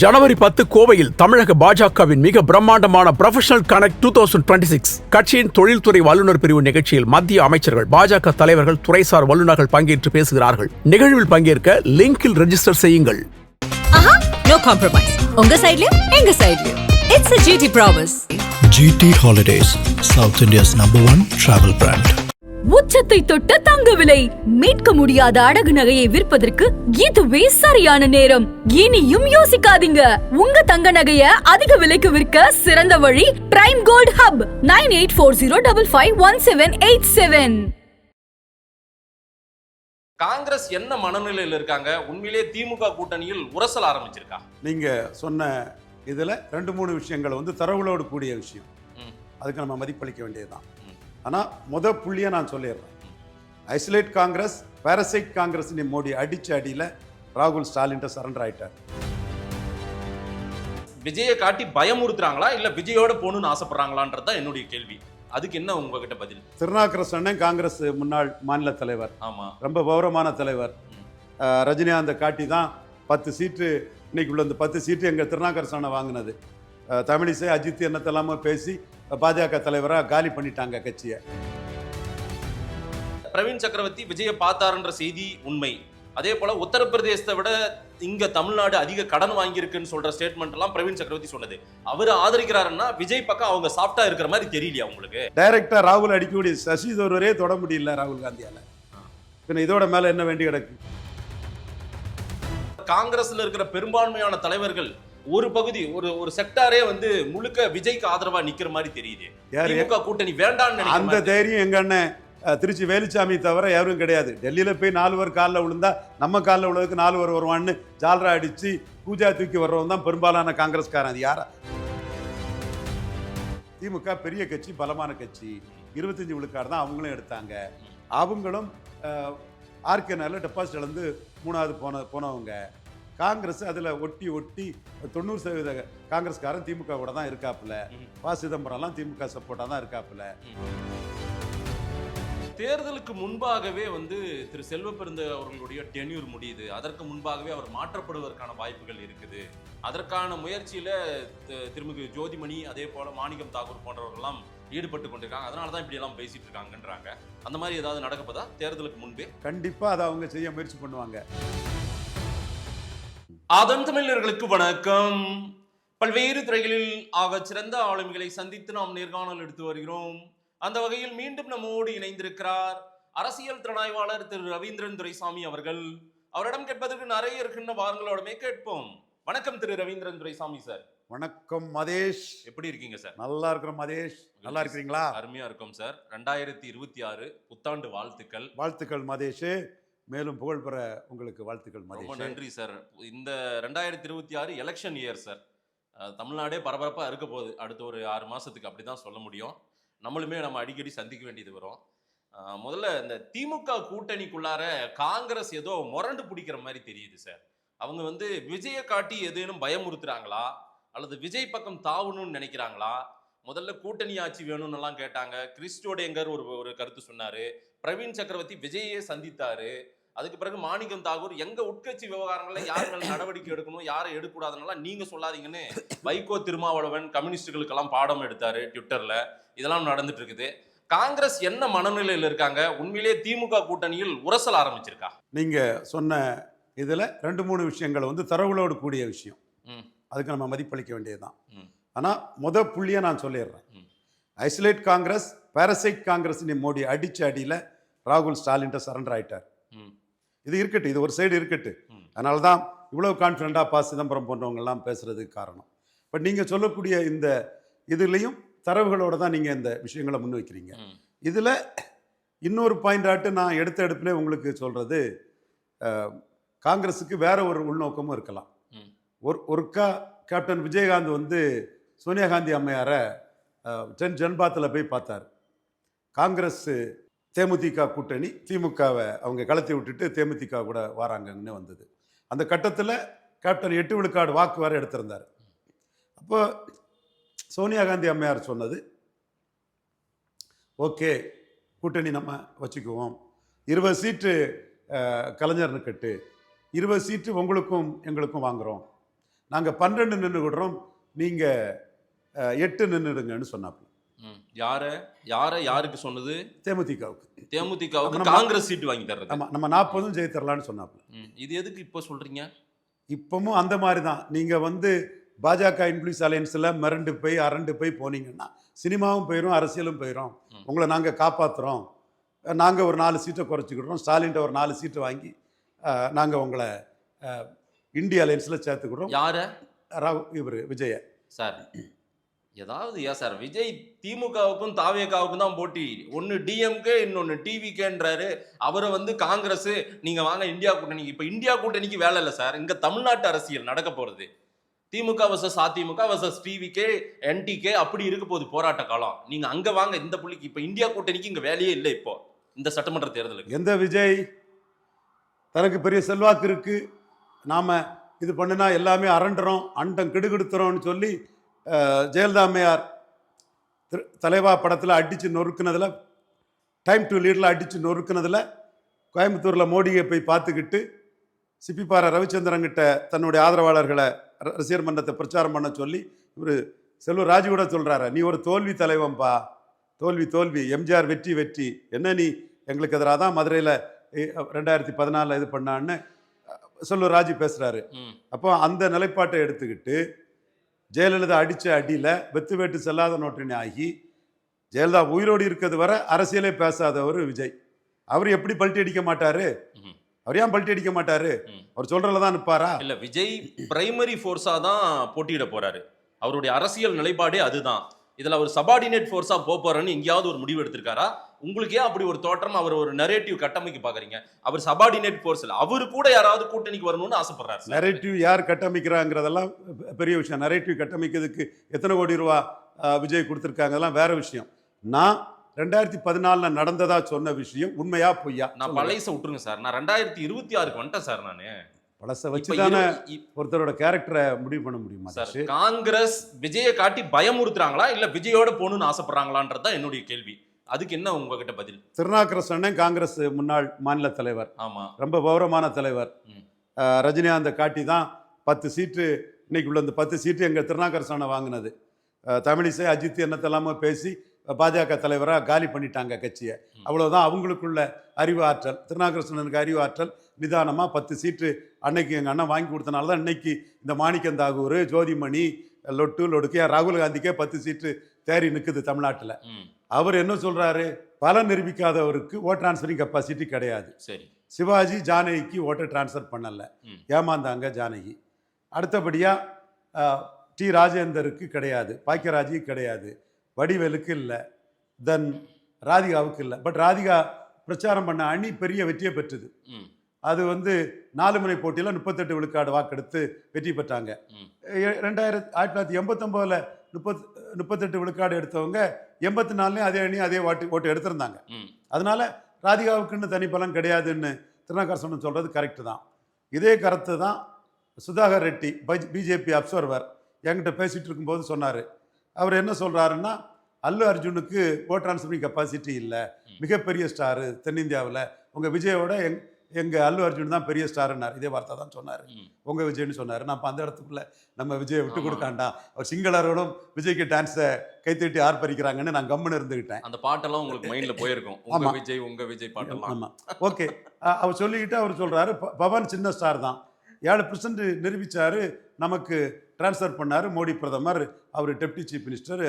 ஜனவரி 10 கோவையில் தமிழக பாஜகவின் மிக பிரம்மாண்டமான ப்ரொஃபஷனல் கனெக்ட் 2026 கட்சியின் தொழில்துறை வல்லுநர் பிரிவு நிகழ்ச்சியில் மத்திய அமைச்சர்கள், பாஜக தலைவர்கள், துறைசார் வல்லுநர்கள் பங்கேற்று பேசுகிறார்கள். நிகழ்வில் பங்கேற்க லிங்கில் ரெஜிஸ்டர் செய்யுங்கள். No compromise. உங்க சைடுலயும் எங்க சைடுலயும். It's a GT promise. GT Holidays, South India's #1 travel brand. உச்சத்தை தொட்ட தங்க விலை, மீட்க முடியாத அடகு நகையை விற்பதற்கு இதுவே சரியான நேரம். இனியும் யோசிக்காதீங்க. உங்க தங்க நகைய அதிக விலைக்கு விற்க சிறந்த வழி பிரைம் கோல்ட் ஹப் 9840551787. காங்கிரஸ் என்ன மனநிலையில் இருக்காங்க? உண்மையிலே திமுக கூட்டணியில் உரசல் ஆரம்பிச்சிருக்கா? நீங்க சொன்ன இதுல 2-3 விஷயங்கள் தரவுகளோடு கூடிய விஷயம். அதுக்கு நம்ம மதிப்பளிக்க வேண்டியதுதான். ஆனா புள்ளியை நான் சொல்லிடுறேன். ஐசோலேட் காங்கிரஸ், பாரசைட் காங்கிரஸ் மோடி அடிச்ச அடியில ராகுல் ஸ்டாலின் சரண்டர் ஆயிட்டார். விஜயை காட்டி பயமுறுத்துறாங்களா இல்ல விஜயோட போகணும்னு ஆசைப்படுறாங்களான்றதுதான் என்னுடைய கேள்வி. அதுக்கு என்ன உங்ககிட்ட பதில்? திருநாக்கரசு காங்கிரஸ் முன்னாள் மாநில தலைவர், ஆமா, ரொம்ப கௌரவமான தலைவர். ரஜினிகாந்த் காட்டி தான் 10 சீட்டு இன்னைக்கு உள்ள 10 சீட்டு எங்க திருநாக்கரசனை வாங்கினது. தமிழிசை, அஜித் என்னத்தெல்லாமோ பேசி பாஜக தலைவராக காலி பண்ணிட்டாங்க கட்சியை. பிரவீன் சக்கரவர்த்தி விஜயை பார்த்தாருன்ற செய்தி உண்மை. அதே போல உத்தரப்பிரதேசத்தை விட இங்க தமிழ்நாடு அதிக கடன் வாங்கியிருக்குன்னு சொல்ற ஸ்டேட்மெண்ட் எல்லாம் பிரவீன் சக்கரவர்த்தி சொன்னது. அவர் ஆதரிக்கிறாருன்னா விஜய் பக்கம் அவங்க சாஃப்டா இருக்கிற மாதிரி தெரியலையா உங்களுக்கு? டைரக்டா ராகுல் அடிக்கக்கூடிய சசி தரூரே தொட முடியல ராகுல் காந்தியால. இதோட மேல என்ன வேண்டி கிடக்கு? காங்கிரஸ்ல இருக்கிற பெரும்பான்மையான தலைவர்கள் ஒரு பகுதி ஒரு செக்டாரே முழுக்க விஜய்க்கு ஆதரவா நிக்கிற மாதிரி தெரியுது. திமுக கூட்டணி வேண்டாம்னு அந்த தைரியம் எங்க அண்ணன் திருச்சி வேலுச்சாமி தவிர யாரும் கிடையாது. டெல்லியில போய் 4 பேர் காலில் விழுந்தா நம்ம காலில் விழுவதுக்கு 4 பேர் வருவான்னு ஜால்ரா அடிச்சு பூஜா தூக்கி வர்றவன் தான் பெரும்பாலான காங்கிரஸ்காரன். அது யாரா? திமுக பெரிய கட்சி, பலமான கட்சி. 25 விழுக்காடு தான் அவங்களும் எடுத்தாங்க. அவங்களும் ஆர்கேனால டெபாசிட் இழந்து 3வது போனவங்க. காங்கிரஸ் அதுல ஒட்டி 90% காங்கிரஸ்காரன் திமுக கூட தான் இருக்காப்புல. சிதம்பரம்லாம் திமுக சப்போர்ட்டா தான் இருக்காப்புல. தேர்தலுக்கு முன்பாகவே திரு செல்வ பெருந்த அவர்களுடைய டென்யூர் முடியுது. அதற்கு முன்பாகவே அவர் மாற்றப்படுவதற்கான வாய்ப்புகள் இருக்குது. அதற்கான முயற்சியில திருமிகு ஜோதிமணி, அதே போல மாணிக்கம் தாக்கூர் போன்றவர்கள்லாம் ஈடுபட்டு கொண்டிருக்காங்க. அதனாலதான் இப்படி எல்லாம் பேசிட்டு இருக்காங்கன்றாங்க. அந்த மாதிரி ஏதாவது நடக்கப்பதா தேர்தலுக்கு முன்பே? கண்டிப்பா அதை அவங்க செய்ய முயற்சி பண்ணுவாங்க. அதன் தமிழர்களுக்கு வணக்கம். பல்வேறு துறைகளில் ஆக சிறந்த ஆளுமைகளை சந்தித்து நாம் நேர்காணல் எடுத்து வருகிறோம். அந்த வகையில் மீண்டும் நம்மோடு இணைந்திருக்கிறார் அரசியல் திறனாய்வாளர் திரு ரவீந்திரன் துரைசாமி அவர்கள். அவரிடம் கேட்பதற்கு நிறைய இருக்கின்ற வாரங்களோடமே கேட்போம். வணக்கம் திரு ரவீந்திரன் துரைசாமி சார். வணக்கம் மதேஷ். எப்படி இருக்கீங்க சார்? நல்லா இருக்கிறோம் மதேஷ். நல்லா இருக்கிறீங்களா? அருமையா இருக்கும் சார். 2026 புத்தாண்டு வாழ்த்துக்கள். வாழ்த்துக்கள் மதேஷ். மேலும் புகழ் பெற உங்களுக்கு வாழ்த்துக்கள் மதேஷ். ரொம்ப நன்றி சார். இந்த 2026 எலெக்ஷன் இயர் சார். தமிழ்நாடே பரபரப்பா இருக்க போகுது அடுத்த ஒரு 6 மாசத்துக்கு, அப்படிதான் சொல்ல முடியும். நம்மளுமே நம்ம அடிக்கடி சந்திக்க வேண்டியது வரும். முதல்ல இந்த திமுக கூட்டணிக்குள்ளார காங்கிரஸ் ஏதோ முரண்டு பிடிக்கிற மாதிரி தெரியுது சார். அவங்க விஜயை காட்டி ஏதேனும் பயமுறுத்துறாங்களா அல்லது விஜய் பக்கம் தாவணும்னு நினைக்கிறாங்களா? முதல்ல கூட்டணி ஆட்சி வேணும்னு எல்லாம் கேட்டாங்க. கிறிஸ்டோடேங்கர் ஒரு கருத்து சொன்னாரு. பிரவீன் சக்கரவர்த்தி விஜயே சந்தித்தாரு. அதுக்கு பிறகு மாணிக்கம் தாக்கூர் எங்க உட்கட்சி விவகாரங்கள்ல யார் மேல நடவடிக்கை எடுக்கணும், யாரை எடுக்கக்கூடாதுன்னெல்லாம் நீங்க சொல்லாதீங்கன்னு வைகோ, திருமாவளவன் கம்யூனிஸ்டுகளுக்கெல்லாம் பாடம் எடுத்தாரு ட்விட்டர்ல. இதெல்லாம் நடந்துட்டு இருக்குது. காங்கிரஸ் என்ன மனநிலையில் இருக்காங்க? உண்மையிலே திமுக கூட்டணியில் உரசல் ஆரம்பிச்சிருக்கா? நீங்க சொன்ன இதுல 2-3 விஷயங்கள் தரவுகளோடு கூடிய விஷயம். அதுக்கு நம்ம மதிப்பளிக்க வேண்டியதுதான். ஆனா புள்ளியை நான் சொல்லிடுறேன். ஐசோலேட் காங்கிரஸ், பாரசைட் காங்கிரஸ் மோடி அடிச்ச அடியில ராகுல் ஸ்டாலின் சரண்டர் ஆயிட்டார். இது இருக்கட்டும், இது ஒரு சைடு இருக்கட்டு. அதனாலதான் இவ்வளவு கான்பிடண்டா சிதம்பரம் போன்றவங்க எல்லாம் பேசுறதுக்கு காரணம். பட் நீங்க சொல்லக்கூடிய இந்த இதுலயும் தரவுகளோட தான் நீங்க இந்த விஷயங்களை முன்வைக்கிறீங்க. இதுல இன்னொரு பாயிண்ட் ஆட்டு நான் எடுத்த எடுப்பிலே உங்களுக்கு சொல்றது, காங்கிரஸுக்கு வேற ஒரு உள்நோக்கமும் இருக்கலாம். ஒருக்கா கேப்டன் விஜயகாந்த் சோனியா காந்தி அம்மையார ஜன்பாத்தில் போய் பார்த்தார். காங்கிரஸ் தேமுதிக கூட்டணி திமுகவை அவங்க கலத்தி விட்டுட்டு தேமுதிக கூட வராங்கன்னு வந்தது. அந்த கட்டத்தில் கேப்டன் 8 விழுக்காடு வாக்கு வேற எடுத்திருந்தார். அப்போ சோனியா காந்தி அம்மையார் சொன்னது, ஓகே கூட்டணி நம்ம வச்சுக்குவோம், 20 சீட்டு கலைஞர்னு கட்டு, 20 சீட்டு உங்களுக்கும் எங்களுக்கும் வாங்குகிறோம், நாங்கள் 12 நின்றுக்கிடுறோம், நீங்கள் 8 நின்றுடுங்கன்னு சொன்னாப்புல. யாருக்கு சொன்னது? தேமுதிகவுக்கு. தேமுதிகவுக்கு காங்கிரஸ் சீட்டு வாங்கி தர்றது. ஆமாம், நம்ம 40 ஜெயித்தரலான்னு சொன்னாப்புல. இது எதுக்கு இப்போ சொல்றீங்க? இப்பவும் அந்த மாதிரி தான். நீங்கள் வந்து பாஜக இன்ஃப்ளூயன்ஸ் அலையன்ஸில் மிரண்டு போய் அரண்டு போய் போனீங்கன்னா சினிமாவும் போயிடும், அரசியலும் போயிடும். உங்களை நாங்கள் காப்பாற்றுறோம், நாங்கள் ஒரு 4 சீட்டை குறைச்சிக்கிடுறோம், ஸ்டாலின்ட்ட ஒரு 4 சீட்டை வாங்கி நாங்கள் உங்களை இந்தியா அலையன்ஸில் சேர்த்துக்கிடுறோம். யாரை? இவர் விஜய சார். ஏதாவது சார், விஜய் திமுகவுக்கும் தாவேகாவுக்கும் தான் போட்டி. ஒன்னு டிஎம்கே, இன்னொன்னு டிவிகேன்றாரு. அவரை வந்து காங்கிரஸ் நீங்க வாங்க இந்தியா கூட்டணி. இப்ப இந்தியா கூட்டணிக்கு வேலை இல்லை சார், இங்க தமிழ்நாட்டு அரசியல் நடக்க போறது. திமுக வர்சஸ் அதிமுக வர்சஸ் டிவிகே என்டிகே அப்படி இருக்க போகுது போராட்ட காலம். நீங்க அங்க வாங்க இந்த புள்ளிக்கு. இப்ப இந்தியா கூட்டணிக்கு இங்க வேலையே இல்லை இப்போ இந்த சட்டமன்ற தேர்தலுக்கு. எந்த விஜய் தனக்கு பெரிய செல்வாக்கு இருக்கு, நாம இது பண்ணுனா எல்லாமே அரண்டுறோம், அண்டம் கிடுகிடுத்துறோம்னு சொல்லி ஜெயலலிதா அம்மையார் தலைவா படத்தில் அடித்து நொறுக்குனதில், டைம் டு லீடில் அடித்து நொறுக்குனதில் கோயம்புத்தூரில் மோடியை போய் பார்த்துக்கிட்டு சிப்பிப்பாறை ரவிச்சந்திரன்கிட்ட தன்னுடைய ஆதரவாளர்களை ரசிகர் மன்றத்தை பிரச்சாரம் பண்ண சொல்லி இவர் செல்வ ராஜு கூட சொல்கிறாரு, நீ ஒரு தோல்வி தலைவன்பா, தோல்வி, எம்ஜிஆர் வெற்றி, என்ன நீ எங்களுக்கு எதிராக தான் மதுரையில் 2014 இது பண்ணான்னு செல்வ ராஜு பேசுகிறாரு. அப்போ அந்த நிலைப்பாட்டை எடுத்துக்கிட்டு ஜெயலலிதா அடித்த அடியில் வெத்து வேட்டு செல்லாத நோட்டினி ஆகி ஜெயலலிதா உயிரோடு இருக்கிறது வரை அரசியலே பேசாதவர் விஜய். அவர் எப்படி பல்ட்டி அடிக்க மாட்டாரு? அவர் ஏன் பல்ட்டி அடிக்க மாட்டாரு? அவர் சொல்றதுல தான் நிற்பாரா? இல்ல, விஜய் பிரைமரி ஃபோர்ஸா தான் போட்டியிட போறாரு. அவருடைய அரசியல் நிலைப்பாடே அதுதான். இதுல அவர் சபார்டினேட் ஃபோர்ஸா போறாருன்னு எங்கேயாவது ஒரு முடிவு எடுத்திருக்காரா? உங்களுக்கு ஏன் அப்படி ஒரு தோற்றம், அவர் ஒரு நரேட்டிவ் கட்டமைக்க பாக்குறீங்க? அவர் சபார்டினேட் ஃபோர்ஸ் இல்ல, அவரு கூட யாராவது கூட்டணிக்கு வரணும்னு ஆசைப்படுறாரு. நரேட்டிவ் யார் கட்டமைக்கிறாங்கிறதெல்லாம் பெரிய விஷயம். நரேட்டிவ் கட்டமைக்கிறதுக்கு எத்தனை கோடி ரூபா விஜய் கொடுத்துருக்காங்க, அதெல்லாம் வேற விஷயம். நான் 2014 நடந்ததா சொன்ன விஷயம் உண்மையா பொய்யா? நான் பழைச விட்டுருங்க சார், நான் 2026க்கு வந்துட்டேன் சார். நானு பழச வச்சுதானே ஒருத்தரோட கேரக்டரை முடிவு பண்ண முடியுமா சார்? காங்கிரஸ் விஜயை காட்டி பயமுறுத்துறாங்களா இல்ல விஜயோட போகணும்னு ஆசைப்படுறாங்களான்றதுதான் என்னுடைய கேள்வி. அதுக்கு என்ன உங்ககிட்ட பதில்? திருநாக்கரசன் காங்கிரஸ் முன்னாள் மாநில தலைவர், ஆமா, ரொம்ப கௌரவமான தலைவர். ரஜினிகாந்தை காட்டி தான் 10 சீட்டு இன்னைக்கு உள்ள. இந்த 10 சீட்டு எங்க திருநாக்கரசனை வாங்கினது. தமிழிசை அஜித் என்னத்தெல்லாமோ பேசி பாஜக தலைவராக காலி பண்ணிட்டாங்க கட்சியை. அவ்வளோதான் அவங்களுக்குள்ள அறிவு ஆற்றல். திருநாகரசனுக்கு அறிவு ஆற்றல். நிதானமாக 10 சீட்டு அன்னைக்கு எங்கள் அண்ணன் வாங்கி கொடுத்தனால தான் இன்னைக்கு இந்த மாணிக்கம் தாகூர், ஜோதிமணி, லொடுக்கு ராகுல் காந்திக்கே 10 சீட்டு தேறி நிற்குது தமிழ்நாட்டில். அவர் என்ன சொல்கிறாரு? பலம் நிரூபிக்காதவருக்கு ஓட் டிரான்ஸ்ஃபரிங் கெப்பாசிட்டி கிடையாது. சரி, சிவாஜி ஜானகிக்கு ஓட்டை டிரான்ஸ்ஃபர் பண்ணலை, ஏமாந்தாங்க ஜானகி. அடுத்தபடியாக டி ராஜேந்தருக்கு கிடையாது, பாக்கியராஜுக்கு கிடையாது, வடிவேலுக்கு இல்லை, தென் ராதிகாவுக்கு இல்லை. பட் ராதிகா பிரச்சாரம் பண்ண அணி பெரிய வெற்றியை பெற்றது. அது 4 முனை போட்டியில் 38 விழுக்காடு வாக்கெடுத்து வெற்றி பெற்றாங்க. 1989 38 விழுக்காடு எடுத்தவங்க 84 அதே அணி அதே ஓட்டு எடுத்திருந்தாங்க. அதனால ராதிகாவுக்குன்னு தனி பலன் கிடையாதுன்னு திருநாகரசன் சொல்றது கரெக்டு தான். இதே கருத்து தான் சுதாகர் ரெட்டி, பிஜேபி அப்சர்வர், என்கிட்ட பேசிட்டு இருக்கும்போது சொன்னார். அவர் என்ன சொல்கிறாருன்னா, அல்லு அர்ஜுனுக்கு ஓட் டிரான்ஸ்ஃபரிங் கெப்பாசிட்டி இல்லை, மிகப்பெரிய ஸ்டாரு தென்னிந்தியாவில், உங்கள் விஜயோட எங்கள் அல்லு அர்ஜுன் தான் பெரிய ஸ்டாருன்னார். இதே வார்த்தை தான் சொன்னார், உங்கள் விஜய்னு சொன்னார். நான் இப்போ அந்த இடத்துக்குள்ளே நம்ம விஜயை விட்டு கொடுக்காண்டாம், அவர் சிங்களரோடும் விஜய்க்கு டான்ஸை கைத்தட்டி ஆர்ப்பரிக்கிறாங்கன்னு நான் கம்முன்னு இருந்துக்கிட்டேன். அந்த பாட்டெல்லாம் உங்களுக்கு மைண்டில் போயிருக்கும், உங்கள் விஜய் உங்கள் விஜய் பாட்டெல்லாம். ஆமாம், ஓகே. அவர் சொல்லிக்கிட்டு அவர் சொல்கிறாரு, பவன் சின்ன ஸ்டார் தான், 7% நிரூபித்தார், நமக்கு டிரான்ஸ்ஃபர் பண்ணார் மோடி பிரதமர், அவர் deputy chief minister,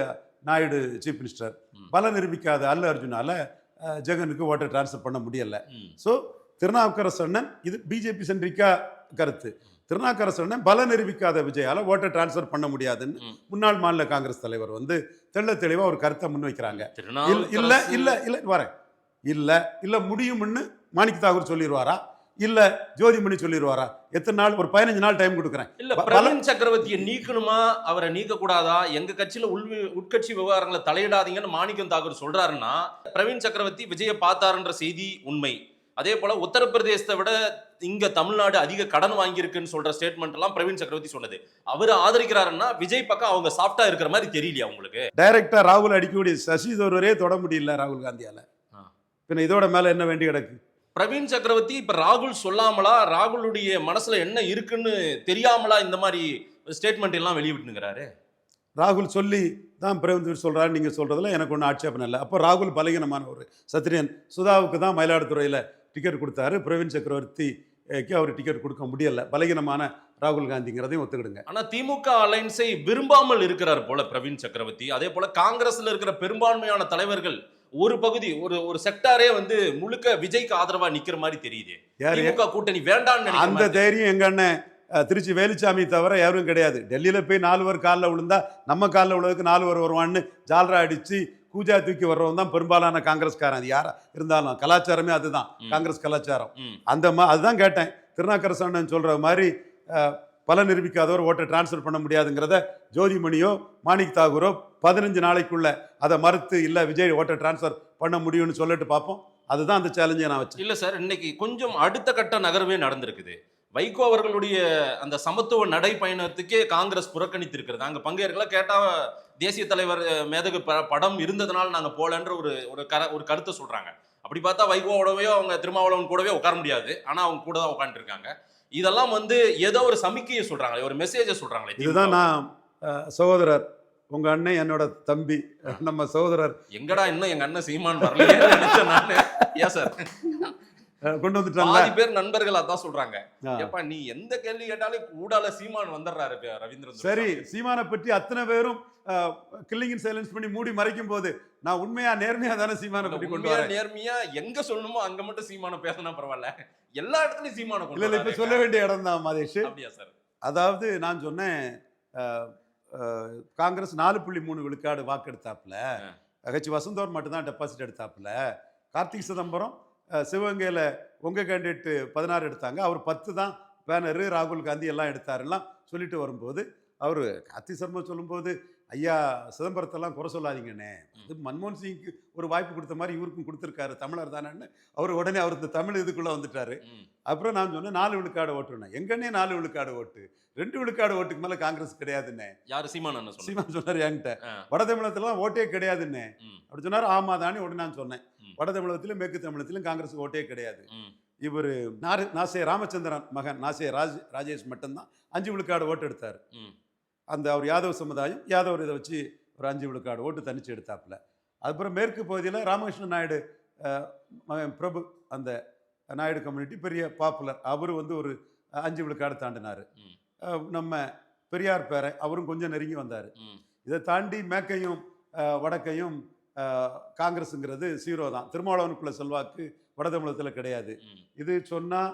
Naidu chief minister. பல நிரூபிக்காத அல்லு அர்ஜுனால ஜெகனுக்கு ஓட்டை டிரான்ஸ்ஃபர் பண்ண முடியலை. ஸோ திருநாவுக்கரசண்ணன், இது பிஜேபி சென்ட்ரிக்கா கருத்து. திருநாவுக்கரசண்ணன் பல நிரூபிக்காத விஜயால ஓட்டை டிரான்ஸ்ஃபர் பண்ண முடியாதுன்னு முன்னாள் மாநில காங்கிரஸ் தலைவர் தெள்ள தெளிவா ஒரு கருத்தை முன்வைக்கிறாங்க. இல்ல இல்ல இல்ல வரேன் இல்ல இல்ல முடியும்னு மாணிக்க தாகூர் சொல்லிடுவாரா, இல்ல ஜோதிமணி சொல்லிடுவாரா? எத்தனை நாள்? ஒரு 15 நாள் டைம் கொடுக்குறேன். இல்ல பிரவீன் சக்கரவர்த்தியை நீக்கணுமா, அவரை நீக்க கூடாதா? எங்க கட்சியில உட்கட்சி விவகாரங்களை தலையிடாதீங்கன்னு மாணிக்கம் தாகூர் சொல்றாருன்னா, பிரவீன் சக்கரவர்த்தி விஜயை பார்த்தாருன்ற செய்தி உண்மை. அதே போல உத்தரப்பிரதேசத்தை விட இங்க தமிழ்நாடு அதிக கடன் வாங்கியிருக்குன்னு சொல்ற ஸ்டேட்மெண்ட் எல்லாம் பிரவீன் சக்கரவர்த்தி சொன்னது. அவர் ஆதரிக்கிறாருன்னா விஜய் பக்கம் அவங்க சாஃப்டா இருக்கிற மாதிரி தெரியலையா உங்களுக்கு? டைரக்டா ராகுல் அடிக்கக்கூடிய சசி தரூரே தொட முடியல ராகுல் காந்தியால. பின்ன இதோட மேல என்ன வேண்டி கிடக்கு? பிரவீன் சக்கரவர்த்தி இப்ப ராகுல் சொல்லாமலா, ராகுலுடைய மனசுல என்ன இருக்குன்னு தெரியாமலா இந்த மாதிரி ஸ்டேட்மெண்ட் எல்லாம் வெளியிட்டுங்கிறாரு. ராகுல் சொல்லி தான் பிரேமதீர் சொல்கிறாரு, நீங்கள் சொல்கிறதுல எனக்கு ஒன்றும் ஆட்சேபம் இல்லை. அப்போ ராகுல் பலகீனமான ஒரு சத்திரியன். சுதாவுக்கு தான் மயிலாடுதுறையில் டிக்கெட் கொடுத்தாரு, பிரவீன் சக்கரவர்த்திக்கு அவர் டிக்கெட் கொடுக்க முடியலை. பலகீனமான ராகுல் காந்திங்கிறதையும் ஒத்துக்கிடுங்க. ஆனா திமுக அலைன்ஸை விரும்பாமல் இருக்கிறார் போல பிரவீன் சக்கரவர்த்தி. அதே போல காங்கிரஸ்ல இருக்கிற பெரும்பான்மையான தலைவர்கள் ஒரு பகுதி ஒரு செக்டாரே வந்து முழுக்க விஜய்க்கு ஆதரவா நிக்கிற மாதிரி தெரியுது. திமுக கூட்டணி வேண்டாம்னு அந்த தைரியம் எங்க அண்ணன் திருச்சி வேலுச்சாமி தவிர யாரும் கிடையாது. டெல்லியில் போய் 4 பேர் காலில் விழுந்தா நம்ம காலில் விழுவதுக்கு 4 பேர் வருவான்னு ஜால்ரா அடித்து கூஜா தூக்கி வர்றவன் தான் பெரும்பாலான காங்கிரஸ்காரன். அது யாரா இருந்தாலும் கலாச்சாரமே அதுதான், காங்கிரஸ் கலாச்சாரம். அதுதான் கேட்டேன். திருநாக்கரசன் சொல்கிற மாதிரி பல நிரூபிக்காதவர் ஓட்டை டிரான்ஸ்ஃபர் பண்ண முடியாதுங்கிறத ஜோதிமணியோ மாணிக் தாகூரோ 15 நாளைக்குள்ள அதை மறுத்து இல்லை விஜய் ஓட்டை டிரான்ஸ்ஃபர் பண்ண முடியும்னு சொல்லிட்டு பார்ப்போம். அதுதான் அந்த சேலஞ்சை நான் வச்சேன். இல்லை சார், இன்னைக்கு கொஞ்சம் அடுத்த கட்ட நகர்வே நடந்திருக்குது. வைகோ அவர்களுடைய அந்த சமத்துவ நடைப்பயணத்துக்கே காங்கிரஸ் புறக்கணித்து இருக்கிறது. அங்கே பங்கேற்கல கேட்டால் தேசிய தலைவர் மேதகு படம் இருந்ததுனால நாங்கள் போலன்ற ஒரு கருத்தை சொல்கிறாங்க. அப்படி பார்த்தா வைகோவோடவே அவங்க திருமாவளவன் கூடவே உட்கார முடியாது, ஆனால் அவங்க கூட தான் உட்காந்துருக்காங்க. இதெல்லாம் வந்து ஏதோ ஒரு சமிக்கையை சொல்கிறாங்களே, ஒரு மெசேஜை சொல்கிறாங்களே. இதுதான் நான் சகோதரர், உங்கள் அண்ணன் என்னோட தம்பி, நம்ம சகோதரர் எங்கடா இன்னும் எங்கள் அண்ணன் சீமான் வரலையே நினைச்சேன் நான். ஏன் சார் கொண்டு வந்துட்டாங்க. பாதி பேர் நண்பர்கள் அதான் சொல்றாங்க. ஏப்பா நீ எந்த கேள்வி கேட்டாலும் கூடால சீமான் வந்துடுறாரு ரவீந்திரன். சரி, சீமானை பற்றி அத்தனை பேரும் கில்லிங் சைலன்ஸ் பண்ணி மூடி மறைக்கும் போது நான் உண்மையா நேர்மையா தானே சீமானை பற்றி கொண்டு வரேன். நேர்மையா எங்க சொல்லணுமோ அங்க மட்டும் சீமான பேசினா பரவாயில்ல, எல்லா இடத்துலயும் சீமான கொண்டு இல்ல இப்ப சொல்ல வேண்டிய இடம் தான் மாதேஷ். அப்படியா சார்? அதாவது நான் சொன்னேன், காங்கிரஸ் 4.3 விழுக்காடு வாக்கெடுத்தாப்புல, கட்சி வசந்தோர் மட்டும்தான் டெபாசிட் எடுத்தாப்புல. கார்த்திக் சிதம்பரம் சிவகங்கையில் உங்கள் கேண்டிடேட்டு 16 எடுத்தாங்க, அவர் 10 தான் பேனரு, ராகுல் காந்தி எல்லாம் எடுத்தாருலாம் சொல்லிட்டு வரும்போது அவர் கார்த்திக் சர்மா சொல்லும்போது, ஐயா சிதம்பரத்தெல்லாம் குறை சொல்லாதீங்கண்ணே, இது மன்மோகன் சிங்க்கு ஒரு வாய்ப்பு கொடுத்த மாதிரி இவருக்கும் கொடுத்துருக்காரு, தமிழர் தானேன்னு அவர் உடனே அவர் இந்த தமிழ் இதுக்குள்ளே வந்துட்டாரு. அப்புறம் நான் சொன்னேன் 4 விழுக்காடு ஓட்டுனேன். எங்கன்னே 4 விழுக்காடு ஓட்டு, 2 விழுக்காடு ஓட்டுக்கு மேலே காங்கிரஸ் கிடையாதுன்னே. யார் சீமான் சொன்னார் என்கிட்ட. வட தமிழகத்துலாம் ஓட்டே கிடையாதுன்னே அப்படி சொன்னார். ஆமாதானே உடனே நான் சொன்னேன், வட தமிழகத்திலும் மேற்கு தமிழகத்திலும் காங்கிரஸுக்கு ஓட்டே கிடையாது. இவர் நாசே ராமச்சந்திரன் மகன் நாசே ராஜேஷ் மட்டும்தான் 5 விழுக்காடு ஓட்டு எடுத்தார். அந்த அவர் யாதவ் சமுதாயம், யாதவர் இதை வச்சு ஒரு 5 விழுக்காடு ஓட்டு தனிச்சு எடுத்தாப்புல. அதுக்கப்புறம் மேற்கு பகுதியில் ராமகிருஷ்ணன் நாயுடு பிரபு, அந்த நாயுடு கம்யூனிட்டி பெரிய பாப்புலர், அவர் வந்து ஒரு 5 விழுக்காடு தாண்டினார். நம்ம பெரியார் பேரை அவரும் கொஞ்சம் நெருங்கி வந்தார். இதை தாண்டி மேற்கையும் வடக்கையும் காங்கிரஸுங்கிறது 0 தான். திருமாவளவனுக்குள்ள செல்வாக்கு வட தமிழகத்தில் கிடையாது. இது சொன்னால்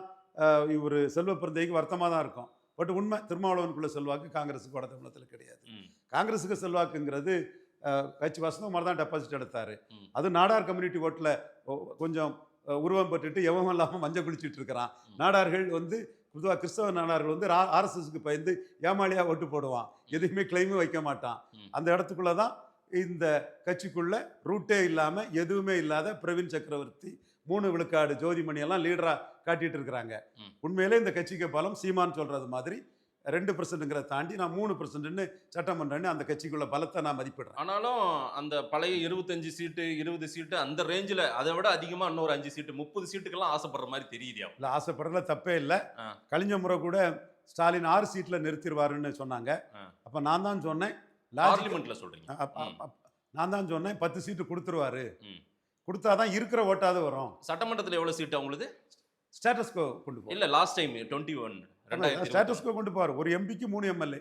இவர் செல்வ பிறந்தைக்கு வருத்தமாக தான் இருக்கும். பட் உண்மை, திருமாவளவனுக்குள்ள செல்வாக்கு காங்கிரஸுக்கு வட தமிழகத்தில் கிடையாது. காங்கிரஸுக்கு செல்வாக்குங்கிறது கட்சி வசந்தம் மாதிரி தான் டெபாசிட் எடுத்தார். அது நாடார் கம்யூனிட்டி ஓட்டில் கொஞ்சம் உருவம் பெற்றுட்டு எவன் இல்லாமல் மஞ்சள் குளிச்சுட்டு இருக்கிறான். நாடார்கள் வந்து பொதுவாக கிறிஸ்தவ நாடார்கள் வந்து ஆர்எஸ்எஸ்க்கு பயந்து ஏமாளியாக ஓட்டு போடுவான், எதுவுமே கிளைமும் வைக்க மாட்டான். அந்த இடத்துக்குள்ளே தான் இந்த கட்சிக்குள்ள ரூட்டே இல்லாமல் எதுவுமே இல்லாத பிரவீன் சக்கரவர்த்தி 3 விழுக்காடு ஜோதிமணி எல்லாம் லீடராக காட்டிட்டு இருக்கிறாங்க. உண்மையிலே இந்த கட்சிக்கு பலம் சீமான் சொல்றது மாதிரி 2%ங்கிறத தாண்டி நான் 3%ன்னு சட்டமன்றன்னு அந்த கட்சிக்குள்ள பலத்தை நான் மதிப்பிடுறேன். ஆனாலும் அந்த பழைய 25 சீட்டு 20 சீட்டு அந்த ரேஞ்சில் அதை விட அதிகமாக இன்னொரு 5 சீட்டு 30 சீட்டுக்கெல்லாம் ஆசைப்படுற மாதிரி தெரியுது. இல்லை, ஆசைப்படுறதுல தப்பே இல்லை. கழிஞ்ச முறை கூட ஸ்டாலின் 6 சீட்டில் நிறுத்திடுவாருன்னு சொன்னாங்க. அப்போ நான் தான் சொன்னேன், பார்லிமெண்ட்ல சொல்றீங்க, நான் தான் சொன்னேன் 10 சீட்டு கொடுத்துருவாரு, கொடுத்தாதான் இருக்கிற ஓட்டாவது வரும். சட்டமன்றத்தில் எவ்வளவு சீட்டு அவங்களுக்கு? ஸ்டேட்டஸ்கோ கொண்டு போகும். இல்ல லாஸ்ட் டைம் 21 ஸ்டேட்டஸ்கோ கொண்டு போவார். ஒரு எம்பிக்கு 3 எம்எல்ஏ.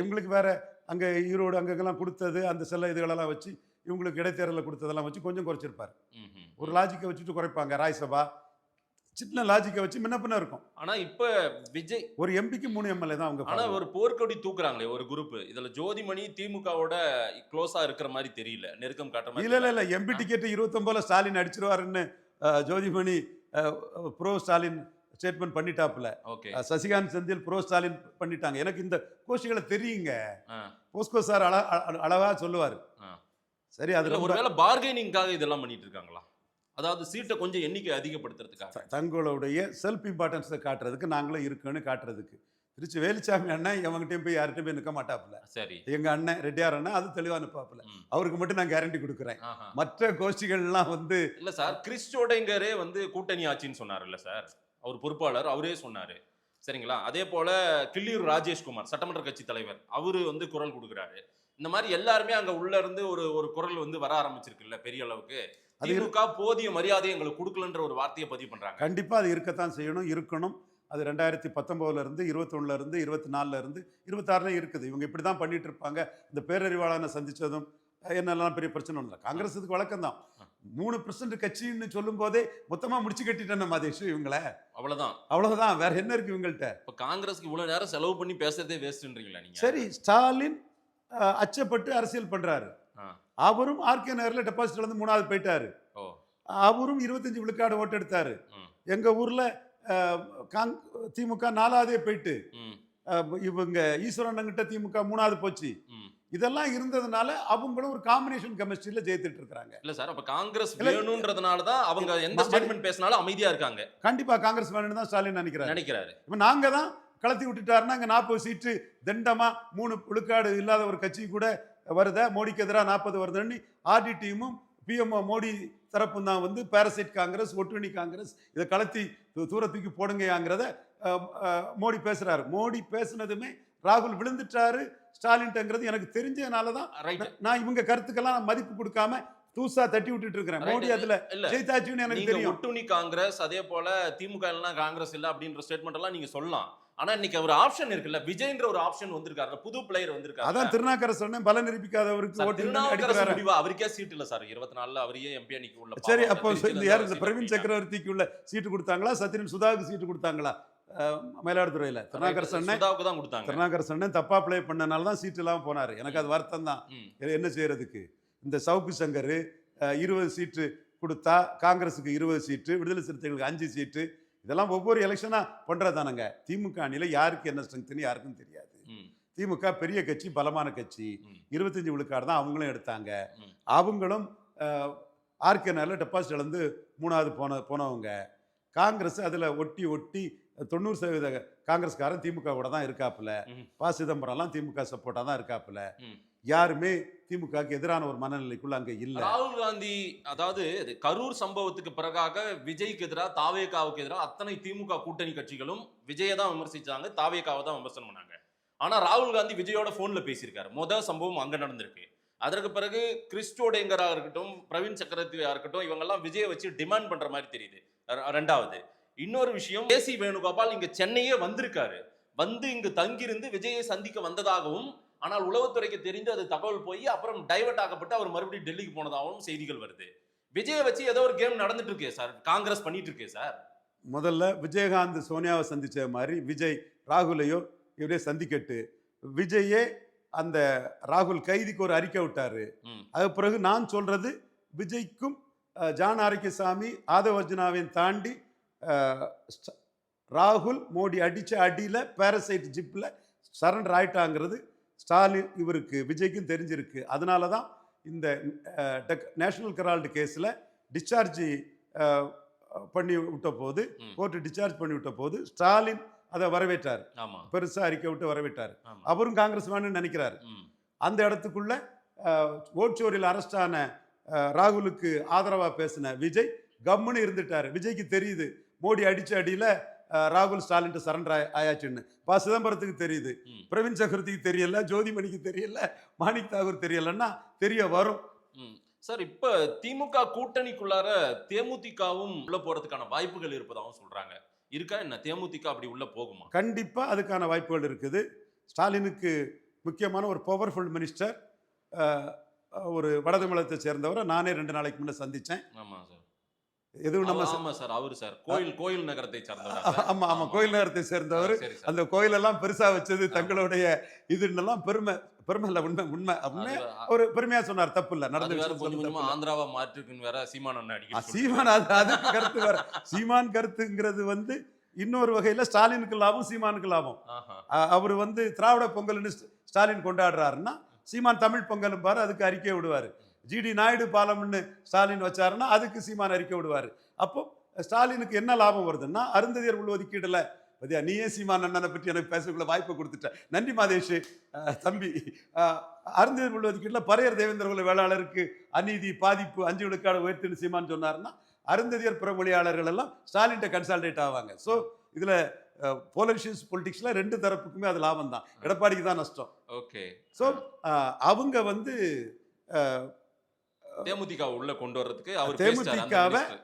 இவங்களுக்கு வேற அங்க ஈரோடு அங்கெல்லாம் கொடுத்தது அந்த செல்ல இதுகளெல்லாம் வச்சு இவங்களுக்கு இடைத்தேர்தலில் கொடுத்ததெல்லாம் வச்சு கொஞ்சம் குறைச்சிருப்பார். ஒரு லாஜிக்கை வச்சுட்டு குறைப்பாங்க. ராஜ்சபா சின்ன லாஜிக்கை வச்சு முன்ன பின்ன இருக்கும். ஆனா இப்ப விஜய் ஒரு எம்பிக்கு 3 எம்எல்ஏ தான் அவங்க. ஆனா ஒரு போர்க்கொடி தூக்குறாங்களே ஒரு குரூப், இதுல ஜோதிமணி திமுகவோட க்ளோஸா இருக்கிற மாதிரி தெரியல, நெருக்கம் காட்டுற மாதிரி. இல்ல எம்பி டிக்கெட் 29 ஸ்டாலின் அடிச்சிருவாருன்னு ஜோதிமணி ப்ரோ ஸ்டாலின் ஸ்டேட்மெண்ட் பண்ணிட்டாப்புல. சசிகாந்த் செந்தில் ப்ரோ ஸ்டாலின் பண்ணிட்டாங்க. எனக்கு இந்த கோஷிகளை தெரியுங்க. போஸ்கோ சார் அளவா சொல்லுவாரு. சரி, அதுல ஒருவேளை பார்கெனிங்காக இதெல்லாம் பண்ணிட்டு இருக்காங்களா? அதாவது சீட்டை கொஞ்சம் எண்ணிக்கை அதிகப்படுத்துறதுக்காக, தங்களுடைய செல்ஃப் இம்பார்ட்டன்ஸை காட்டுறதுக்கு, நாங்களும் இருக்குன்னு காட்டுறதுக்கு. திருச்சி வேலுச்சாமி அண்ணன் எவங்கிட்டையும் போய் யார்கிட்டையும் போய் நிற்க மாட்டாப்புல. சரி, எங்க அண்ணன் ரெட்டியார் அண்ணன் அது தெளிவா நிற்பாப்புல. அவருக்கு மட்டும் நான் கேரண்டி கொடுக்குறேன். மற்ற கோஷ்டிகள்லாம் வந்து இல்ல சார், கிறிஸ்டோடைங்கரே வந்து கூட்டணி ஆட்சின்னு சொன்னார் இல்ல சார், அவர் பொறுப்பாளர் அவரே சொன்னாரு. சரிங்களா? அதே போல கிள்ளியூர் ராஜேஷ்குமார் சட்டமன்ற கட்சி தலைவர் அவரு வந்து குரல் கொடுக்குறாரு. இந்த மாதிரி எல்லாருமே அங்க உள்ள இருந்து ஒரு குரல் வந்து வர ஆரம்பிச்சிருக்குல்ல பெரிய அளவுக்கு. திமுக போதிய மரியாதை எங்களுக்கு கொடுக்கலன்ற ஒரு வார்த்தையை பதிவு பண்றாங்க. கண்டிப்பா அது இருக்கத்தான் செய்யணும், இருக்கணும். அது 2019 இருந்து 21 இருந்து 24 இருந்து 26 இருக்குது. இவங்க இப்படி தான் பண்ணிட்டு இருப்பாங்க. இந்த பேரறிவாளனை சந்திச்சதும் என்னெல்லாம் பெரிய பிரச்சனை இல்லை. காங்கிரஸ் இதுக்கு வழக்கம் தான். 3% கட்சின்னு சொல்லும் போதே மொத்தமா முடிச்சு கட்டிட்டேன் மாதேஷ் இவங்கள. அவ்வளவுதான், வேற என்ன இருக்கு இவங்கள்ட்ட? இப்ப காங்கிரஸ்க்கு இவ்வளவு நேரம் செலவு பண்ணி பேசுறதே வேஸ்ட்ன்றீங்களா நீங்க? சரி, ஸ்டாலின் அச்சப்பட்டு அரசியல் பண்றாரு. அவரும் ஆர்கே நகர்ல டெபாசிட்ல இருந்து 3வது போயிட்டாரு. அவரும் 25 விழுக்காடு ஓட்டு எடுத்தாரு. எங்க ஊர்ல திமுக 4வதே போயிட்டு இவங்க ஈஸ்வரன் கிட்ட திமுக 3வது போச்சு. இதெல்லாம் இருந்ததுனால அவங்களும் ஒரு காம்பினேஷன் கெமிஸ்ட்ரியில ஜெயித்துட்டு இருக்காங்க. இல்ல சார், அப்ப காங்கிரஸ் வேணும்ன்றதுனால தான் அவங்க எந்த ஸ்டேட்மெண்ட் பேசினாலும் அமைதியா இருக்காங்க. கண்டிப்பா காங்கிரஸ் வேணும்னு தான் ஸ்டாலின் நினைக்கிறாரு. இப்ப நாங்க தான் கலத்தி விட்டுட்டாருன்னா அங்க 40 சீட்டு தண்டமா 3 விழுக்காடு இல்லாத ஒரு கட்சி கூட வருத, மோடிக்கு எதிராக 40 வருதுன்னு ஆர்டி டீமும் பிஎம்ஓ மோடி தரப்பும் தான் வந்து பாரசைட் காங்கிரஸ், ஒட்டுணி காங்கிரஸ், இதை கலத்தி தூரத்துக்கு போடுங்கிறத மோடி பேசுறாரு. மோடி பேசுனதுமே ராகுல் விழுந்துட்டாரு ஸ்டாலின்ங்கிறது எனக்கு தெரிஞ்சதுனால தான் நான் இவங்க கருத்துக்கெல்லாம் மதிப்பு கொடுக்காம தூசா தட்டி விட்டுட்டு இருக்கிறேன். மோடி அதுல ஜெயித்தாச்சுன்னு எனக்கு தெரியும். ஒட்டுணி காங்கிரஸ் அதே போல திமுக எல்லாம் காங்கிரஸ் இல்ல அப்படின்ற ஸ்டேட்மெண்ட் எல்லாம் நீங்க சொல்லலாம். ஆனா இன்னைக்கு ஒரு ஆப்ஷன் இருக்குல்ல, விஜய்ன்ற ஒரு ஆப்ஷன் வந்திருக்காரு, புது பிளேயர் வந்திருக்காரு. அதான் திருநாக்கர சொன்னேன், பல நிரூபிக்காதவருக்கு ஓட்டு அவருக்கே சீட் இல்ல சார். 24 அவரையே எம்பி அன்னைக்கு உள்ள. சரி, அப்போ யார் இந்த பிரவீன் சக்கரவர்த்திக்கு உள்ள சீட்டு கொடுத்தாங்களா, சத்யன் சுதாவுக்கு சீட்டு கொடுத்தாங்களா? மயிலாடுதுறையில திருநாக்கர தான் கொடுத்தாங்க. திருநாக்கர சொன்னேன் தப்பா பிளே பண்ணனால தான் சீட் இல்லாம போனாரு. எனக்கு அது வருத்தம் தான். என்ன செய்யறதுக்கு? இந்த சவுக்கு சங்கர் 20 சீட்டு கொடுத்தா காங்கிரஸுக்கு 20 சீட்டு, விடுதலை சிறுத்தைகளுக்கு 5 சீட்டு, இதெல்லாம் ஒவ்வொரு எலெக்ஷனா பண்றதானுங்க. திமுக அணியில யாருக்கு என்ன ஸ்ட்ரெங்க்னு யாருக்கும் தெரியாது. திமுக பெரிய கட்சி, பலமான கட்சி. 25 விழுக்காடு தான் அவங்களும் எடுத்தாங்க. அவங்களும் ஆர்கே நகர்ல டெபாசிட் இழந்து 3வது போனவங்க. காங்கிரஸ் அதுல ஒட்டி 90% காங்கிரஸ்காரன் திமுக கூட தான் இருக்காப்புல. ப. சிதம்பரம்லாம் திமுக சப்போர்ட்டா தான் இருக்காப்புல. யாருமே திமுகவுக்கு எதிரான ஒரு மனநிலைக்குள்ள அங்க இல்ல. ராகுல் காந்தி அதாவது கரூர் சம்பவத்துக்கு பிறகாக விஜய்க்கு எதிராக, தாவேகாவுக்கு எதிராக அத்தனை திமுக கூட்டணி கட்சிகளும் விஜயை தான் விமர்சிச்சாங்க, தாவேகாவை தான் விமர்சனம் பண்ணாங்க. ஆனா ராகுல் காந்தி விஜயோட போன்ல பேசியிருக்காரு. முதல் சம்பவம் அங்க நடந்திருக்கு. அதற்கு பிறகு கிறிஸ்டோடேங்கரா இருக்கட்டும், பிரவீன் சக்கரவர்த்தியா இருக்கட்டும், இவங்கெல்லாம் விஜயை வச்சு டிமாண்ட் பண்ற மாதிரி தெரியுது. 2வது இன்னொரு விஷயம், கேசி வேணுகோபால் இங்க சென்னையே வந்திருக்காரு. வந்து இங்கு தங்கியிருந்து விஜயை சந்திக்க வந்ததாகவும், ஆனால் உளவுத்துறைக்கு தெரிந்து அது தகவல் போய் அப்புறம் டைவர்ட் ஆக்கப்பட்டு அவர் மறுபடியும் டெல்லிக்கு போனதாகவும் செய்திகள் வருது. விஜயை வச்சு ஏதோ ஒரு கேம் நடந்துட்டு இருக்கே சார், காங்கிரஸ் பண்ணிட்டு இருக்கே சார். முதல்ல விஜயகாந்த் சோனியாவை சந்திச்ச மாதிரி விஜய் ராகுலையோ இப்படியே சந்திக்கட்டு. விஜயே அந்த ராகுல் கைதிக்கு ஒரு அறிக்கை விட்டாரு. அதுக்கு பிறகு நான் சொல்றது, விஜய்க்கும் ஜான் ஆரோக்கியசாமி, ஆதவ அர்ஜுனாவையும் தாண்டி ராகுல் மோடி அடிச்ச அடியில பாரசைட் ஜிப்ல சரண்டர் ஆயிட்டாங்கிறது ஸ்டாலின் இவருக்கு விஜய்க்கும் தெரிஞ்சிருக்கு. அதனால தான் இந்த நேஷனல் ஹெரால்டு கேஸில் டிஸ்சார்ஜ் பண்ணி விட்ட போது, கோர்ட்டு டிஸ்சார்ஜ் பண்ணி விட்ட போது ஸ்டாலின் அதை வரவேற்றார். பெருசா அறிக்கை விட்டு வரவேற்றார். அவரும் காங்கிரஸ் வேணும்னு நினைக்கிறாரு. அந்த இடத்துக்குள்ள ஓட்சோரில் அரெஸ்டான ராகுலுக்கு ஆதரவா பேசின விஜய் கம்முன்னு இருந்துட்டாரு. விஜய்க்கு தெரியுது மோடி அடிச்ச அடியில ராகுல் ஸ்டாலின் சரண்டர் ஆயாச்சுன்னு. ப. சிதம்பரத்துக்கு தெரியுது, பிரவீன் சக்கரவர்த்திக்கு தெரியல, ஜோதிமணிக்கு தெரியல, மாணிக் தாகூர் தெரியலன்னா தெரிய வரும். சார், இப்ப திமுக கூட்டணிக்குள்ளார தேமுதிகவும் உள்ள போறதுக்கான வாய்ப்புகள் இருப்பதாகவும் சொல்றாங்க. இருக்கா என்ன? தேமுதிக அப்படி உள்ள போகுமா? கண்டிப்பா அதுக்கான வாய்ப்புகள் இருக்குது. ஸ்டாலினுக்கு முக்கியமான ஒரு பவர்ஃபுல் மினிஸ்டர், ஒரு வடதமிழகத்தை சேர்ந்தவரை நானே 2 நாளைக்கு முன்ன சந்திச்சேன். ஆமா சார். எதுவும் நம்ம சார் அவரு சார் கோயில் நகரத்தை சேர்ந்தவர். ஆமா, கோயில் நகரத்தை சேர்ந்தவர். அந்த கோயிலெல்லாம் பெருசா வச்சது தங்களுடைய இதுன்னெல்லாம் பெருமை இல்ல, உண்மை அப்படின்னு ஒரு பெருமையா சொன்னார். தப்பு இல்ல, நடந்து ஆந்திராவா மாற்றுக்குன்னு வேற சீமான் அடிக்க. சீமான் அதுக்கு கருத்து வேற. சீமான் கருத்துங்கிறது வந்து இன்னொரு வகையில ஸ்டாலினுக்கு லாபம், சீமானுக்கு லாபம். அவர் வந்து திராவிட பொங்கல்னு ஸ்டாலின் கொண்டாடுறாருன்னா, சீமான் தமிழ் பொங்கலும் பாரு அதுக்கு அறிக்கை விடுவாரு. ஜிடி நாயுடு பாலம்னு ஸ்டாலின் வச்சாருன்னா அதுக்கு சீமான் அறிக்கை விடுவாரு. அப்போ ஸ்டாலினுக்கு என்ன லாபம் வருதுன்னா, அருந்ததியர் உள்ஒதுக்கீடுல பத்தியா நீயே சீமான் அண்ணனை பற்றி எனக்கு பேசக்குள்ள வாய்ப்பை கொடுத்துட்ட. நன்றி மாதேஷ் தம்பி. அருந்ததியர் உள்ஒதுக்கீடுல பரையர் தேவேந்திர குல வேளாளருக்கு அநீதி பாதிப்பு 5 விழுக்காடு உயர்த்துன்னு சீமான் சொன்னாருன்னா, அருந்ததியர் புறமொழியாளர்கள் எல்லாம் ஸ்டாலின்ட்ட கன்சால்டேட் ஆவாங்க. ஸோ இதுல போலரிஷன்ஸ் பொலிட்டிக்ஸ்ல 2 தரப்புக்குமே அது லாபம் தான். எடப்பாடிக்கு தான் நஷ்டம். ஓகே. ஸோ அவங்க வந்து தேமுதிக உள்ள கொண்டு வர்றதுக்கு அவர் தேமுதிகவை பேசிட்டாரு.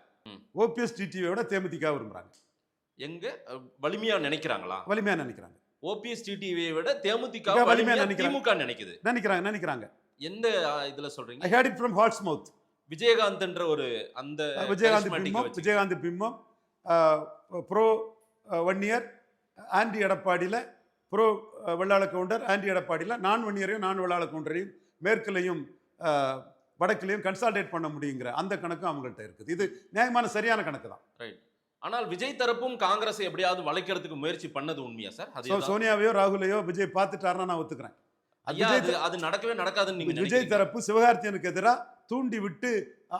ஓபிஎஸ் டிடிவியோட தேமுதிக விரும்புறாங்க. எங்க வலிமையா நினைக்கிறாங்களா? வலிமையா நினைக்கிறாங்க. ஓபிஎஸ் டிடிவியை விட தேமுதிக வலிமையா வலிமையா நினைக்கிறாங்க. திமுக நினைக்குது. எந்த இதுல சொல்றீங்க? I had it from Hort's mouth. விஜயகாந்த்ன்ற ஒரு அந்த விஜயகாந்த் பிம்பம் ப்ரோ 1 இயர் ஆன்டி எடப்பாடியில், ப்ரோ வெள்ளாள கவுண்டர் ஆன்டி எடப்பாடியில், நான் 1 இயரையும் நான் வெள்ளாள கவுண்டரையும் மேற்குலையும் வடக்குலையும் கன்சால்டேட் பண்ண முடியுங்கிற அந்த கணக்கும் அவங்கள்ட்ட இருக்குது. இது நியாயமான சரியான கணக்கு தான். ரைட். ஆனால் விஜய் தரப்பும் காங்கிரஸை எப்படியாவது வளைக்கிறதுக்கு முயற்சி பண்ணது உண்மையா சார்? அது சோனியாவையோ ராகுலையோ விஜய் பார்த்துட்டாருன்னா நான் ஒத்துக்கிறேன். அது நடக்கவே நடக்காதுன்னு நீங்க விஜய் தரப்பு சிவகார்த்தியனுக்கு எதிராக தூண்டி விட்டு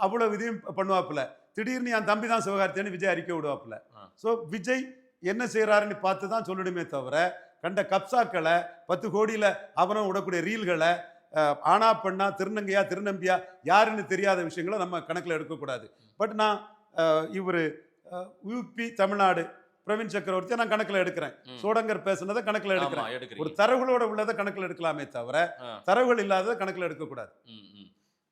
அவ்வளவு இதையும் பண்ணுவாப்புல. திடீர்னு என் தம்பி தான் சிவகார்த்தியன் விஜய் அறிக்கை விடுவாப்புல. ஸோ விஜய் என்ன செய்யறாருன்னு பார்த்து தான் சொல்லணுமே தவிர கண்ட கப்சாக்களை 10 கோடியில அவனும் விடக்கூடிய ரீல்களை ஆனா பெண்ணா திருநங்கையா திருநம்பியா யாருன்னு தெரியாத விஷயங்களை நம்ம கணக்கில் எடுக்கக்கூடாது. பட் நான் இவர் யூபி தமிழ்நாடு பிரவீன் சக்கரவர்த்தியை நான் கணக்கில் எடுக்கிறேன். சோடங்கர் பேசுனதை கணக்கில் எடுக்கிறேன். ஒரு தரவுகளோட உள்ளதை கணக்கில் எடுக்கலாமே தவிர தரவுகள் இல்லாததை கணக்கில் எடுக்கக்கூடாது.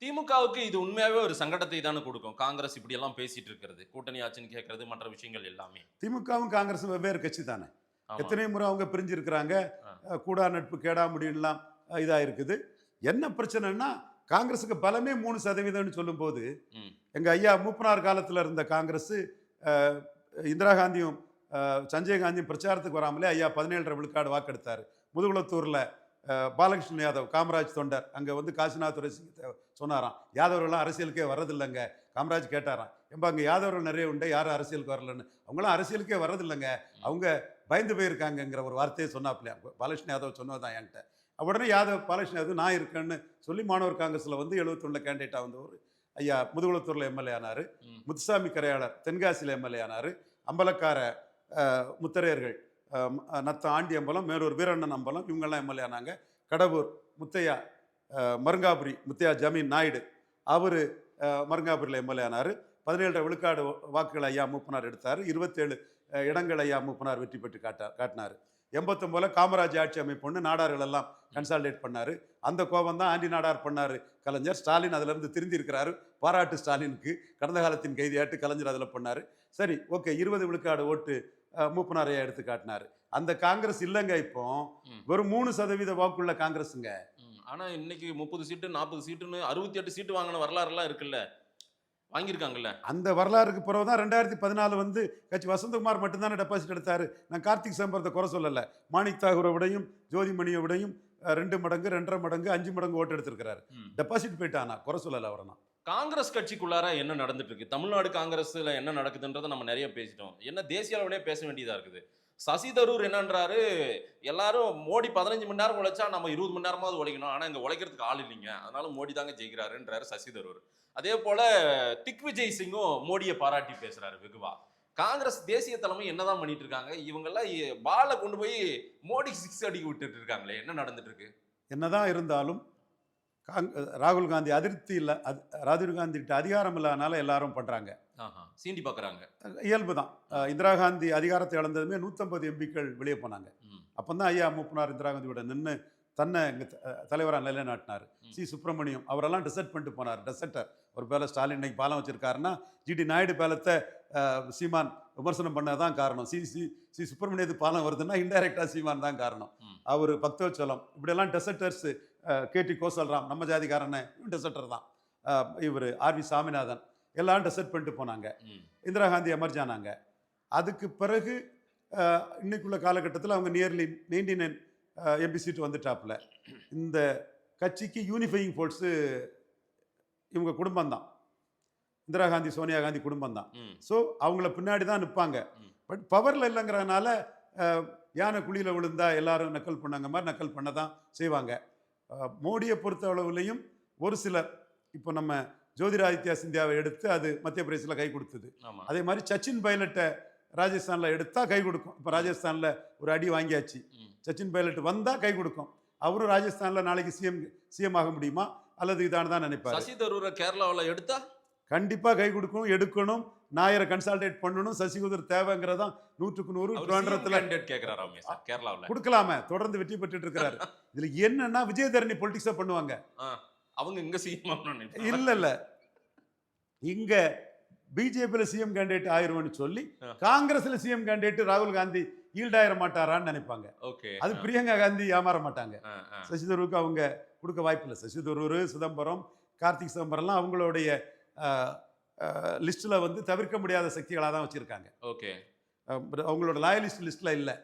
திமுகவுக்கு இது உண்மையாவே ஒரு சங்கடத்தை தானே கொடுக்கும். காங்கிரஸ் இப்படி எல்லாம் பேசிட்டு இருக்கிறது, கூட்டணி ஆட்சின்னு கேட்கறது, மற்ற விஷயங்கள் எல்லாமே. திமுகவும் காங்கிரஸும் வெவ்வேறு கட்சி தானே. எத்தனை முறை அவங்க பிரிஞ்சிருக்கிறாங்க. கூடா நட்பு கேடா முடியலாம் இதா இருக்குது. என்ன பிரச்சனைன்னா காங்கிரஸுக்கு பலமே 3% சொல்லும் போது எங்க ஐயா மூப்பனார் காலத்துல இருந்த காங்கிரஸ் இந்திரா காந்தியும் சஞ்சய் காந்தியும் பிரச்சாரத்துக்கு வராமலே ஐயா 17.5 விழுக்காடு வாக்கெடுத்தாரு. முதுகுளத்தூர்ல பாலகிருஷ்ணன் யாதவ் காமராஜ் தொண்டர் அங்கே வந்து காசிநாத் சொன்னாராம், யாதவர்கள்லாம் அரசியலுக்கே வர்றதில்லைங்க. காமராஜ் கேட்டாராம், ஏன்பா அங்கே யாதவர்கள் நிறைய உண்டு, யாரும் அரசியலுக்கு வரலன்னு. அவங்களாம் அரசியலுக்கே வர்றதில்லைங்க, அவங்க பயந்து போயிருக்காங்கங்கிற ஒரு வார்த்தையை சொன்னாப்லையா பாலகிருஷ்ண யாதவ் சொன்னதான் என்கிட்ட. உடனே பாலகிருஷ்ண யாதவ் நான் இருக்கேன்னு சொல்லி மாணவர் காங்கிரஸில் வந்து 71 கேண்டிடேட்டாக வந்து ஒரு ஐயா முதுகுளத்தூரில் எம்எல்ஏ ஆனார். முத்துசாமி கரையாளர் தென்காசியில் எம்எல்ஏ ஆனார். அம்பலக்கார முத்தரையர்கள் நத்த ஆண்டி அம்பலம், மேலூர் வீரண்ணன் அம்பலம், இவங்கெல்லாம் எம்எல்ஏ ஆனாங்க. கடவுர் முத்தையா மருங்காபுரி முத்தையா ஜமீன் நாயுடு அவர் மருங்காபுரியில் எம்எல்ஏ ஆனார். 17.5 விழுக்காடு வாக்குகள் ஐயா மூப்பனார் எடுத்தார். 27 இடங்கள் ஐயா மூப்பனார் வெற்றி பெற்று காட்டினார். 89 காமராஜ் ஆட்சி அமைப்புன்னு நாடார்கள் எல்லாம் கன்சால்டேட் பண்ணார். அந்த கோபம் தான் ஆண்டி நாடார் பண்ணார் கலைஞர். ஸ்டாலின் அதிலிருந்து திருந்தி இருக்கிறாரு. பாராட்டு ஸ்டாலினுக்கு. கடந்த காலத்தின் கைதியாட்டு கலைஞர் அதில் பண்ணார். சரி, ஓகே, 20 விழுக்காடு ஓட்டு மூப்பனாரையா எடுத்து காட்டினாரு. அந்த காங்கிரஸ் இல்லைங்க, இப்போ வெறும் 3% வாக்குள்ள காங்கிரஸுங்க. ஆனா இன்னைக்கு 30 சீட்டு 40 சீட்டுன்னு 68 சீட்டு வாங்கின வரலாறு எல்லாம் இருக்குல்ல, வாங்கியிருக்காங்கல்ல. அந்த வரலாறுக்கு பிறகுதான் 2014 வந்து கட்சி வசந்தகுமார் மட்டும்தானே டெபாசிட் எடுத்தாரு. நான் கார்த்திக் சம்பரத்தை குறை சொல்லலை. மாணிக் தாகூரை விடையும் ஜோதிமணியை விடையும் 2 மடங்கு 2.5 மடங்கு 5 மடங்கு ஓட்டு எடுத்திருக்கிறாரு. டெபாசிட் போயிட்டானா, குறை சொல்லலை அவரை. நான் காங்கிரஸ் கட்சிக்குள்ளார என்ன நடந்துட்டு இருக்கு, தமிழ்நாடு காங்கிரஸ்ல என்ன நடக்குதுன்றதை நம்ம நிறைய பேசிட்டோம். என்ன தேசிய அளவுலேயே பேச வேண்டியதா இருக்குது. சசி தரூர் என்னன்றாரு, எல்லாரும் மோடி 15 மணி நேரம் உழைச்சா நம்ம 20 மணி நேரமாவது உழைக்கணும், ஆனா இங்க உழைக்கிறதுக்கு ஆள் இல்லைங்க, அதனால மோடி தாங்க ஜெயிக்கிறாருன்றாரு சசி தரூர். அதே போல திக் விஜய் சிங்கும் மோடியை பாராட்டி பேசுறாரு வெகுவா. காங்கிரஸ் தேசிய தலைமை என்னதான் பண்ணிட்டு இருக்காங்க? இவங்கெல்லாம் பாலை கொண்டு போய் மோடி 6 அடிக்க விட்டுட்டு இருக்காங்களே, என்ன நடந்துட்டு இருக்கு? என்னதான் இருந்தாலும் ராகுல் காந்தி அதிருப்தி இல்லை, ராஜீவ் காந்தி கிட்ட அதிகாரம் இல்லாதனால எல்லாரும் பண்றாங்க, சீண்டி பாக்குறாங்க. இயல்பு தான். இந்திரா காந்தி அதிகாரத்தை இழந்ததுமே 150 எம்பிக்கள் வெளியே போனாங்க. அப்பந்தான் ஐயா மூப்பனார் இந்திரா காந்தியோட நின்று தன்னை தலைவராக நிலைநாட்டினார். சி சுப்பிரமணியம் அவரெல்லாம் டெசர்ட் பண்ணிட்டு போனார். டெசர்ட்டர் ஒரு பேலை ஸ்டாலின் இன்னைக்கு பாலம் வச்சிருக்காருன்னா ஜிடி நாயுடு பேலத்தை சீமான் விமர்சனம் பண்ணதான் காரணம். சி சுப்பிரமணியத்துக்கு பாலம் வருதுன்னா இன்டைரக்டா சீமான் தான் காரணம். அவர் பக்தோச்சலம் இப்படியெல்லாம் டெசர்ட்டர்ஸ். கேடி கோசல்ராம் நம்ம ஜாதிக்காரனை டெசர்ட்டர் தான். இவர் ஆர்வி சாமிநாதன் எல்லாம் டெசர்ட் பண்ணிட்டு போனாங்க. இந்திரா காந்தி எமர்ஜ் ஆனாங்க. அதுக்கு பிறகு இன்னைக்குள்ள காலகட்டத்தில் அவங்க நியர்லி 99 எம்பி சீட்டு வந்துட்டாப்புல. இந்த கட்சிக்கு யூனிஃபையிங் ஃபோர்ஸு இவங்க குடும்பம் தான், இந்திரா காந்தி சோனியா காந்தி குடும்பம் தான். ஸோ அவங்கள பின்னாடி தான் நிற்பாங்க. பட் பவரில் இல்லைங்கிறதுனால யானை குழியில் விழுந்தா எல்லாரும் நக்கல் பண்ணாங்க மாதிரி நக்கல் பண்ண தான் செய்வாங்க. மோடியை பொறுத்த அளவுலையும் ஒரு சிலர், இப்போ நம்ம ஜோதிராதித்யா சிந்தியாவை எடுத்து அது மத்திய பிரதேசத்தில் கை கொடுத்தது. அதே மாதிரி சச்சின் பைலட்டை ராஜஸ்தானில் எடுத்தா கை கொடுக்கும். இப்போ ராஜஸ்தானில் ஒரு அடி வாங்கியாச்சு. சச்சின் பைலட் வந்தா கை கொடுக்கும். அவரும் ராஜஸ்தானில் நாளைக்கு சிஎம் ஆக முடியுமா அல்லது இதான தான் நினைப்பாரு. சசி தரூரை கேரளாவில் எடுத்தா கண்டிப்பா கை கொடுக்கணும், எடுக்கணும். நாயரை கன்சால்டேட் பண்ணணும், சசிகுதர் தேவைங்கிறதான் 100% கேக்குறாராமே சார் கேரளாவில் கொடுக்கலாமே, தொடர்ந்து வெற்றி பெற்றுட்டு இருக்கிறாரு. இதுல என்னன்னா விஜயதரணி பொலிட்டிக்ஸா பண்ணுவாங்க. அவங்க இங்க சிஎம் இல்ல இங்க பிஜேபியில சிஎம் கேண்டிடேட் ஆயிரும்னு சொல்லி காங்கிரஸ்ல சிஎம் கேண்டிடேட் ராகுல் காந்தி ஈல்டாயிர மாட்டாரான்னு நினைப்பாங்க. அது பிரியங்கா காந்தி ஏமாற மாட்டாங்க. சசி தரூருக்கு அவங்க கொடுக்க வாய்ப்பு இல்லை. சசி தரூர், சிதம்பரம், கார்த்திக் சிதம்பரம்லாம் அவங்களுடைய லிஸ்ட்ல வந்து தவிர்க்க முடியாத சக்திகளாக தான் வச்சிருக்காங்க. அவங்களோட லாயலிஸ்ட் லிஸ்ட்ல இல்லை.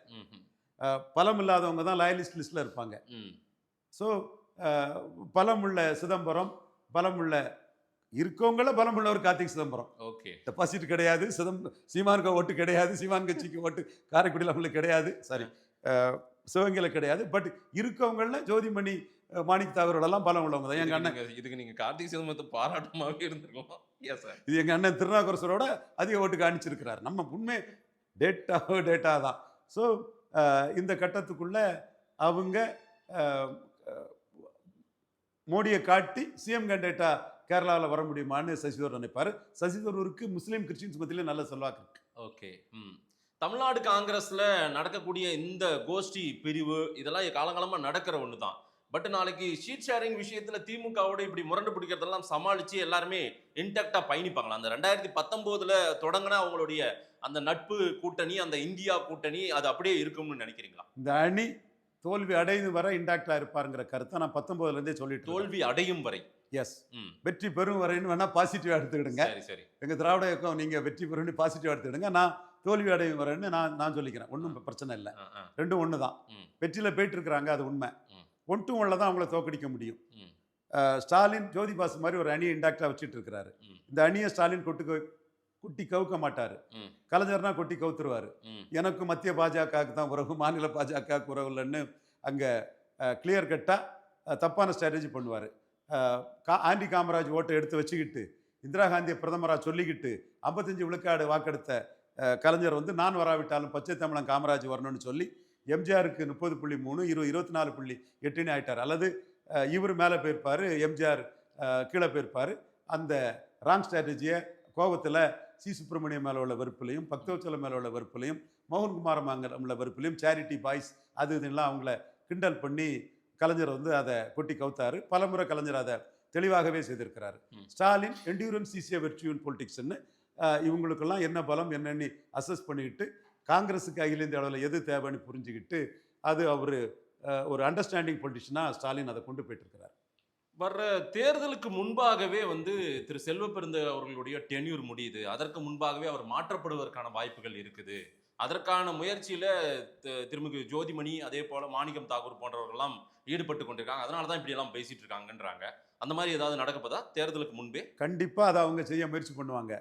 பலம் இல்லாதவங்க தான் லாயலிஸ்ட் லிஸ்ட்ல இருப்பாங்க. ஸோ பலம் உள்ள சிதம்பரம், பலம் உள்ள இருக்கவங்கள பலம் உள்ளவர் கார்த்திக் சிதம்பரம். டெபாசிட் கிடையாது, சீமானுக்கு ஓட்டு கிடையாது, சீமான் கட்சிக்கு ஓட்டு காரைக்குடியில் அவங்களுக்கு கிடையாது, சாரி சிவகங்கையில கிடையாது. பட் இருக்கவங்கள ஜோதிமணி, மாணிக் தாகூரோடலாம் பலம் உள்ளவங்க தான். எங்க அண்ணன் இதுக்கு நீங்க கார்த்திக் சிதம்பரத்தை பாராட்டமாவே இருந்திருக்கோம். இது எங்க அண்ணன் திருநாகரசரோட அதிக ஓட்டு காணிச்சிருக்கிறார். நம்ம உண்மை டேட்டா தான். ஸோ இந்த கட்டத்துக்குள்ள அவங்க மோடியை காட்டி சிஎம் கேண்டிடேட்டா கேரளாவில் வர முடியுமான்னு சசிதரூர் நினைப்பாரு. சசிதரூருக்கு முஸ்லீம் கிறிஸ்டின்ஸ் மத்தியில நல்ல செல்வாக்கு இருக்கு. தமிழ்நாடு காங்கிரஸ்ல நடக்கக்கூடிய இந்த கோஷ்டி பிரிவு இதெல்லாம் காலங்காலமா நடக்கிற ஒன்று தான். பட் நாளைக்கு ஷீட் ஷேரிங் விஷயத்துல திமுகவோட இப்படி முரண்டு பிடிக்கிறதெல்லாம் சமாளிச்சு எல்லாருமே இன்டாக்டா பயணிப்பாங்களா? அந்த 2019 தொடங்கினா அவங்களுடைய அந்த நட்பு கூட்டணி, அந்த இந்தியா கூட்டணி அது அப்படியே இருக்கும்னு நினைக்கிறீங்களா? இந்த அணி தோல்வி அடையும் வரை இன்டாக்டா இருப்பாருங்கிற கருத்தை நான் 19 சொல்லிட்டு, தோல்வி அடையும் வரை, எஸ், வெற்றி பெறும் வரைன்னு வேணா பாசிட்டிவா எடுத்துக்கிடுங்க. எங்க திராவிட இயக்கம் நீங்க வெற்றி பெறும் பாசிட்டிவா எடுத்துக்கிடுங்க. நான் தோல்வி அடையும் வரைன்னு நான் சொல்லிக்கிறேன். ஒன்றும் பிரச்சனை இல்லை. ரெண்டும் ஒன்று தான். வெற்றியில போயிட்டு இருக்கிறாங்க, அது உண்மை. 1-1 தான் அவங்கள தோக்கடிக்க முடியும். ஸ்டாலின் ஜோதிபாசு மாதிரி ஒரு அணியை இன்டாக்டா வச்சுட்டு இருக்கிறாரு. இந்த அணியை ஸ்டாலின் குட்டி கவுக்க மாட்டாரு. கலைஞர்னா கொட்டி கவுத்துருவாரு. எனக்கு மத்திய பாஜகவுக்கு தான் உறவு, மாநில பாஜகவுக்கு உறவு இல்லைன்னு அங்கே கிளியர் கட்டாக தப்பான ஸ்ட்ராட்டஜி பண்ணுவார். ஆண்டி காமராஜ் ஓட்டை எடுத்து வச்சுக்கிட்டு இந்திரா காந்தியை பிரதமராக சொல்லிக்கிட்டு 55 விழுக்காடு வாக்கெடுத்த கலைஞர் வந்து நான் வராவிட்டாலும் பச்சை தமிழன் காமராஜ் வரணும்னு சொல்லி எம்ஜிஆருக்கு 30.3 24.8 ஆயிட்டார். அல்லது இவர் மேலே போயிருப்பார், எம்ஜிஆர் கீழே போயிருப்பார். அந்த ராங் ஸ்ட்ராட்டஜியை கோபத்தில் சி சுப்பிரமணியம் மேலே உள்ள வெறுப்புலையும், பக்தவச்சலம் மேலே உள்ள வெறுப்புலையும், மோகன்குமார் மேலே உள்ள வெறுப்புலையும், சேரிட்டி பாய்ஸ் அது இதெல்லாம் அவங்கள கிண்டல் பண்ணி கலைஞர் வந்து அதை கொட்டி கவுத்தாரு. பலமுறை கலைஞர் அதை தெளிவாகவே செய்திருக்கிறாரு. ஸ்டாலின் என்டியூரன்ஸ் ஈஸியாக வெர்ச்சுவல் பொலிட்டிக்ஸ்ன்னு இவங்களுக்கெல்லாம் என்ன பலம் என்னென்னு அசஸ் பண்ணிக்கிட்டு காங்கிரஸுக்கு அகில இந்திய அளவில் எது தேவைன்னு புரிஞ்சுக்கிட்டு அது அவர் ஒரு அண்டர்ஸ்டாண்டிங் பொலிட்டிஷனாக ஸ்டாலின் அதை கொண்டு போயிட்டு இருக்கிறார். வர்ற தேர்தலுக்கு முன்பாகவே வந்து திரு செல்வப்பெருந்த அவர்களுடைய டென்யூர் முடியுது. அதற்கு முன்பாகவே அவர் மாற்றப்படுவதற்கான வாய்ப்புகள் இருக்குது. அதற்கான முயற்சியில திருமிகு ஜோதிமணி, அதே போல மாணிக்கம் தாகூர் போன்றவர்கள்லாம் ஈடுபட்டு கொண்டிருக்காங்க. அதனால தான் இப்படி எல்லாம் பேசிட்டு இருக்காங்கன்றாங்க. அந்த மாதிரி ஏதாவது நடக்கப்பதா தேர்தலுக்கு முன்பே? கண்டிப்பா அதை அவங்க செய்ய முயற்சி பண்ணுவாங்க.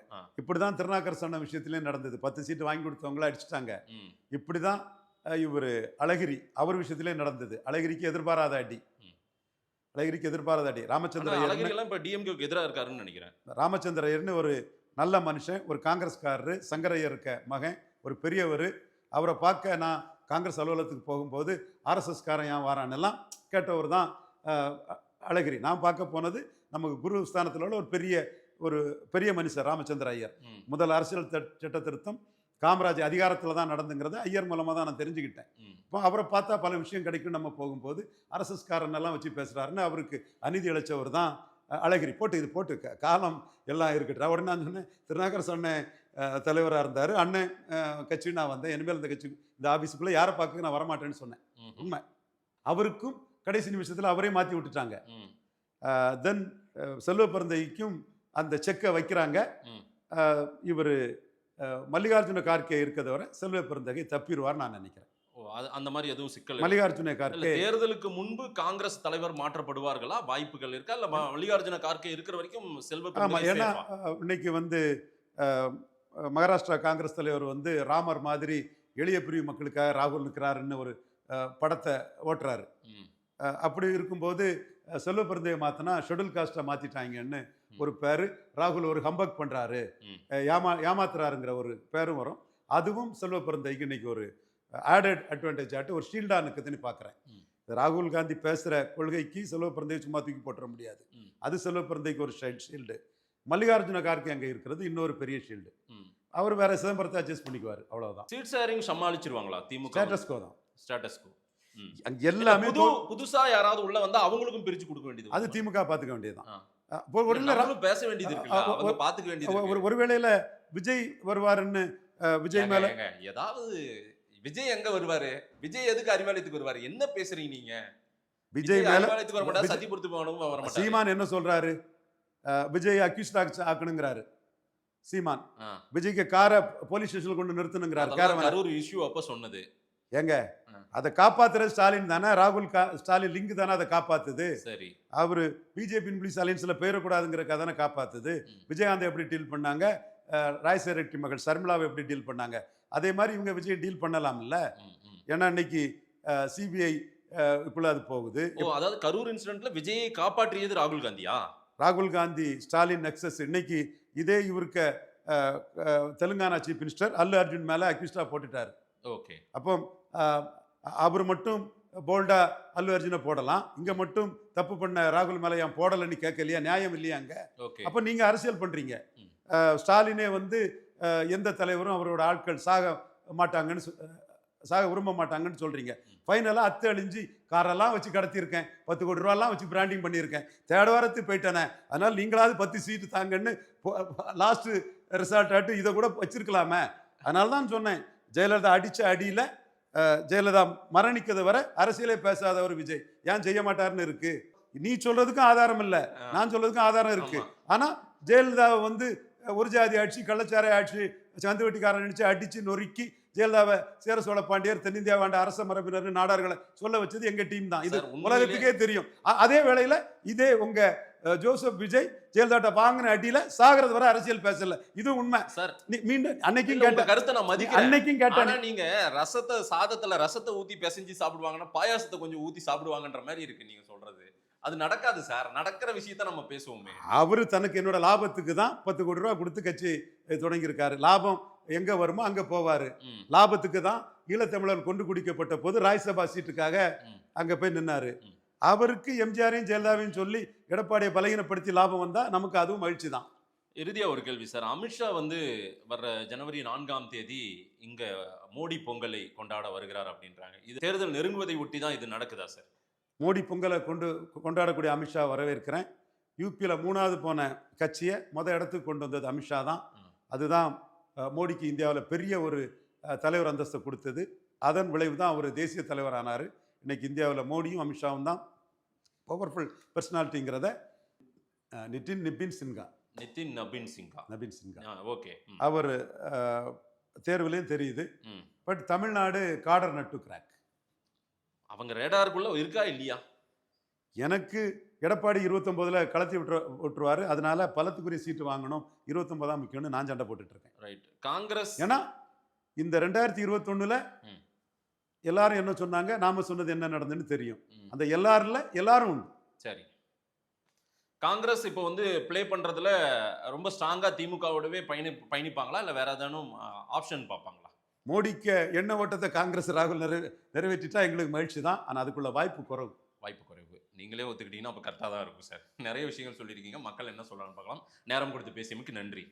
இப்படிதான் திருநாக்கர் சொன்ன விஷயத்திலேயே நடந்தது. 10 சீட்டு வாங்கி கொடுத்தவங்கள அடிச்சுட்டாங்க. இப்படிதான் இவர் அழகிரி அவர் விஷயத்திலே நடந்தது. அழகிரிக்கு எதிர்பாராத அடி. ராமச்சந்திர டிஎம்கேக்கு எதிராக இருக்காருன்னு நினைக்கிறேன். ராமச்சந்திர ஐயர்னு ஒரு நல்ல மனுஷன், ஒரு காங்கிரஸ்காரரு, சங்கரையர் இருக்க மகன், ஒரு பெரியவர். அவரை பார்க்க நான் காங்கிரஸ் அலுவலகத்துக்கு போகும்போது ஆர்எஸ்எஸ் காரன் ஏன் வாரான்னெல்லாம் கேட்டவர் தான் அழகிரி. நான் பார்க்க போனது நமக்கு குரு ஸ்தானத்தில் உள்ள ஒரு பெரிய மனுஷர் ராமச்சந்திர ஐயர். முதல் அரசியல் சட்ட திருத்தம் காமராஜ் அதிகாரத்தில் தான் நடந்துங்கிறத ஐயர் மூலமாக தான் நான் தெரிஞ்சுக்கிட்டேன். இப்போ அவரை பார்த்தா பல விஷயம் கிடைக்கும். நம்ம போகும்போது அரசஸ் காரனெல்லாம் வச்சு பேசுகிறாருன்னு அவருக்கு அநீதி இழைச்சவர் தான் அழகிரி. போட்டு காலம் எல்லாம் இருக்கட்டும். உடனே நான் சொன்னேன், திருநாகர் சொன்னேன் தலைவராக இருந்தார், அண்ணன் கட்சி நான் வந்தேன், இனிமேல் இந்த கட்சி இந்த ஆஃபீஸுக்குள்ளே யாரை பார்க்க நான் வரமாட்டேன்னு சொன்னேன். உண்மை. அவருக்கும் கடைசி நிமிஷத்தில் அவரே மாற்றி விட்டுட்டாங்க. தென் செல்வ பிறந்தைக்கும் அந்த செக்கை வைக்கிறாங்க. இவர் மல்லிகார்ஜுன கார்கே இருக்கிறத வரை செல்வ பிறந்தகை தப்பிடுவார் நான் நினைக்கிறேன். அந்த மாதிரி எதுவும் சிக்கல்? மல்லிகார்ஜுன கார்கே தேர்தலுக்கு முன்பு காங்கிரஸ் தலைவர் மாற்றப்படுவார்களா? வாய்ப்புகள் இருக்கா? இல்ல மல்லிகார்ஜுன கார்கே இருக்கிற வரைக்கும் செல்வ பிறந்தகை? ஏன்னா இன்னைக்கு வந்து மகாராஷ்டிரா காங்கிரஸ் தலைவர் வந்து ராமர் மாதிரி எளிய பிரிவு மக்களுக்காக ராகுல் நிற்கிறாருன்னு ஒரு படத்தை ஓட்டுறாரு. அப்படி இருக்கும்போது செல்வ பிறந்தையை மாத்தினா ஷெட்யூல் காஸ்டை மாத்திட்டாங்கன்னு ஒரு பேரு, ராகுல் ஒரு ஹம்பக் பண்றாரு, ஏமாத்துறாருங்கிற ஒரு பேரும் வரும். அதுவும் செல்வ பிறந்தைக்கு இன்னைக்கு ஒரு ஆடட் அட்வான்டேஜ் ஆட்டு ஒரு ஷீல்டா இருக்குதுன்னு பார்க்குறேன். ராகுல் காந்தி பேசுகிற கொள்கைக்கு செல்வ பிறந்தையை சும்மா தூக்கி போட்டுற முடியாது. அது செல்வ பிறந்தைக்கு ஒரு ஷீல்டு. மல்லிகார்ஜுன கார்கே அங்கே இருக்கிறது இன்னொரு பெரிய ஷீல்டு. ம். அவர் வேற சிதம்பரத்தை அட்ஜஸ்ட் பண்ணிக்குவார், அவ்வளவுதான். சீட் ஷேரிங் சமாளிச்சிருவாங்களா திமுக? ஸ்டேட்டஸ் கோ தான். Status quo. அங்க எல்லாமே புதுசா யாராவது உள்ள வந்தா அவங்களுக்கும் பிரிச்சு கொடுக்க வேண்டியது. அது திமுக பாத்துக்க வேண்டியதுதான். நம்மளும் பேச வேண்டியது இருக்குல்ல, அவங்க பாத்துக்க வேண்டியது இருக்கு. ஒருவேளையில விஜய் வருவாருன்னு விஜய் மேல ஏதாவது விஜய் எங்க வருவாரு? விஜய் எதுக்கு அறிவாலயத்துக்கு வருவாரு? என்ன பேசுறீங்க நீங்க? விஜய் மேல அறிவாலயத்துக்கு வர மாட்டாரு, சத்தியபுரத்துக்கு வர மாட்டாரு. சீமான் என்ன சொல்றாரு? விஜய் அக்யூஸ்ட் ஆக்கணுங்கிறாரு சீமான். விஜய்க்கு காரை போலீஸ் ஸ்டேஷன்ல கொண்டு நிறுத்தணுங்கிறாரு. கரூர் இஷ்யூ அப்ப சொன்னது ஏங்க, அதை காப்பாத்துறது ஸ்டாலின் தானே, ராகுல் ஸ்டாலின் லிங்க் தானே அதை காப்பாத்துது. சரி, அவரு பிஜேபி இங்கிலீஷ் அலையன்ஸ்ல பேரக்கூடாதுங்கிற கதான காப்பாத்துது. விஜயகாந்த் எப்படி டீல் பண்ணாங்க, ராய்சர் ரெட்டி மகள் சர்மிளாவை எப்படி டீல் பண்ணாங்க, அதே மாதிரி இவங்க விஜய் டீல் பண்ணலாம்ல. ஏன்னா இன்னைக்கு சிபிஐ இப்ப அது போகுது. அதாவது கரூர் இன்சிடென்ட்ல விஜயை காப்பாற்றியது ராகுல் காந்தியா? ராகுல் காந்தி ஸ்டாலின் நெக்ஸஸ். இன்னைக்கு இதே இவருக்கு தெலுங்கானா சீஃப் மினிஸ்டர் அல்லு அர்ஜுன் மேல அக்யூஸ்டா போட்டுட்டாரு. ஓகே, அப்போ அவர் மட்டும் போல்டா அல்லு அர்ஜுனை போடலாம், இங்க மட்டும் தப்பு பண்ண ராகுல் மேல ஏன் போடலன்னு கேட்கலையா? நியாயம் இல்லையா அங்க? அப்ப நீங்க அரசியல் பண்றீங்க. ஸ்டாலினே வந்து எந்த தலைவரும் அவரோட ஆட்கள் சாக விரும்ப மாட்டாங்கன்னு சொல்றீங்க. ஃபைனலாக அத்து அழிஞ்சு காரெல்லாம் வச்சு கடத்தியிருக்கேன், 10 கோடி ரூபாலாம் வச்சு பிராண்டிங் பண்ணியிருக்கேன், தேர்ட் வாரத்துக்கு போயிட்டேனே, அதனால் நீங்களாவது 10 சீட்டு தாங்கன்னு லாஸ்ட் ரிசால்ட் ஆட்டு இதை கூட வச்சிருக்கலாமே. அதனால தான் சொன்னேன், ஜெயலலிதா அடித்த அடியில் ஜெயலலிதா மரணிக்கிறது வரை அரசியலே பேசாதவர் விஜய் ஏன் செய்ய மாட்டாருன்னு இருக்கு. நீ சொல்றதுக்கும் ஆதாரம் இல்லை, நான் சொல்றதுக்கும் ஆதாரம் இருக்கு. ஆனால் ஜெயலலிதாவை வந்து ஒரு ஜாதி ஆட்சி, கள்ளச்சாரை ஆட்சி, சந்து வெட்டிக்காரன் அடிச்சு அடிச்சு நொறுக்கி ஜெயலலிதாவை சேர சோழ பாண்டியர், தென்னிந்தியா வாண்ட அரச மரபினர் நாடார்களை சொல்ல வச்சது எங்க டீம் தான். இது உலகத்துக்கே தெரியும். அதே வேளையில இதே உங்க ஜோசப் விஜய் ஜெயலலிதா வாங்கின அடியில சாகிறது வரை அரசியல் பேசல. இது உண்மை சார். மீண்டும் அன்னைக்கும் கேட்ட கருத்தை நான் மதிக்கிறேன். அன்னைக்கும் கேட்டேன், நீங்க ரசத்தை சாதத்துல ரசத்தை ஊத்தி பிசைஞ்சு சாப்பிடுவாங்கன்னா பாயாசத்தை கொஞ்சம் ஊத்தி சாப்பிடுவாங்கன்ற மாதிரி இருக்கு நீங்க சொல்றது. அது நடக்காது சார். நடக்கிற விஷயத்த நம்ம பேசுவோமே. அவரு தனக்கு என்னோட லாபத்துக்கு தான் 10 கோடி ரூபாய் கொடுத்து கட்சி தொடங்கி இருக்காரு. லாபம் எங்க வருமோ அங்க போவாரு. லாபத்துக்கு தான் ஈழத்தமிழர் கொண்டு குடிக்கப்பட்ட போது ராஜ்யசபா சீட்டுக்காக அங்க போய் நின்னாரு. அவருக்கு எம்ஜிஆரையும் ஜெயலலிதாவையும் சொல்லி எடப்பாடியை பலகீனப்படுத்தி லாபம் வந்தா நமக்கு அதுவும் மகிழ்ச்சி தான். இறுதியா ஒரு கேள்வி சார். அமித்ஷா வந்து வர்ற ஜனவரி 4ஆம் தேதி இங்க மோடி பொங்கலை கொண்டாட வருகிறார் அப்படின்றாங்க. இது தேர்தல் நெருங்குவதை ஒட்டி தான் இது நடக்குதா சார்? மோடி பொங்கலை கொண்டாடக்கூடிய அமித்ஷா வரவேற்கிறேன். யூபியில் 3வது போன கட்சியை இடத்துக்கு கொண்டு வந்தது அமித்ஷா தான். அதுதான் மோடிக்கு இந்தியாவில் பெரிய ஒரு தலைவர் அந்தஸ்தை கொடுத்தது. அதன் விளைவு தான் அவர் தேசிய தலைவர் ஆனார். இன்னைக்கு இந்தியாவில் மோடியும் அமித்ஷாவும் தான் பவர்ஃபுல் பர்சனாலிட்டிங்கிறத நிதின் நபீன் சின்ஹா ஓகே, அவர் தேர்வுலையும் தெரியுது. பட் தமிழ்நாடு காடர் நட்டு கிராக். அவங்க ரேடாருக்குள்ள இருக்கா இல்லையா? எனக்கு எடப்பாடி 29ல் களத்தி விட்டுருவாரு. அதனால பலத்துக்குரிய சீட்டு வாங்கணும், 29 முக்கியம்னு நான் சண்டை போட்டுட்டு இருக்கேன். ரைட். காங்கிரஸ் ஏன்னா இந்த 2021ல் எல்லாரும் என்ன சொன்னாங்க, நாம சொன்னது என்ன நடந்துன்னு தெரியும். அந்த எல்லாரும் உண்டு. சரி, காங்கிரஸ் இப்போ வந்து பிளே பண்றதுல ரொம்ப ஸ்ட்ராங்கா திமுகவோடவே பயணிப்பாங்களா இல்ல வேற ஏதானும் ஆப்ஷன் பார்ப்பாங்களா? மோடிக்கு எண்ணெய் ஓட்டத்தை காங்கிரஸ் ராகுல் நிறைவேற்றிட்டா எங்களுக்கு மகிழ்ச்சி தான். ஆனால் அதுக்குள்ள வாய்ப்பு குறைவு. நீங்களே ஒத்துக்கிட்டீங்கன்னா அப்போ கரெக்டாக தான் இருக்கும் சார். நிறைய விஷயங்கள் சொல்லியிருக்கீங்க. மக்கள் என்ன சொல்றாங்கன்னு பார்க்கலாம். நேரம் கொடுத்து பேசியமைக்கு நன்றி.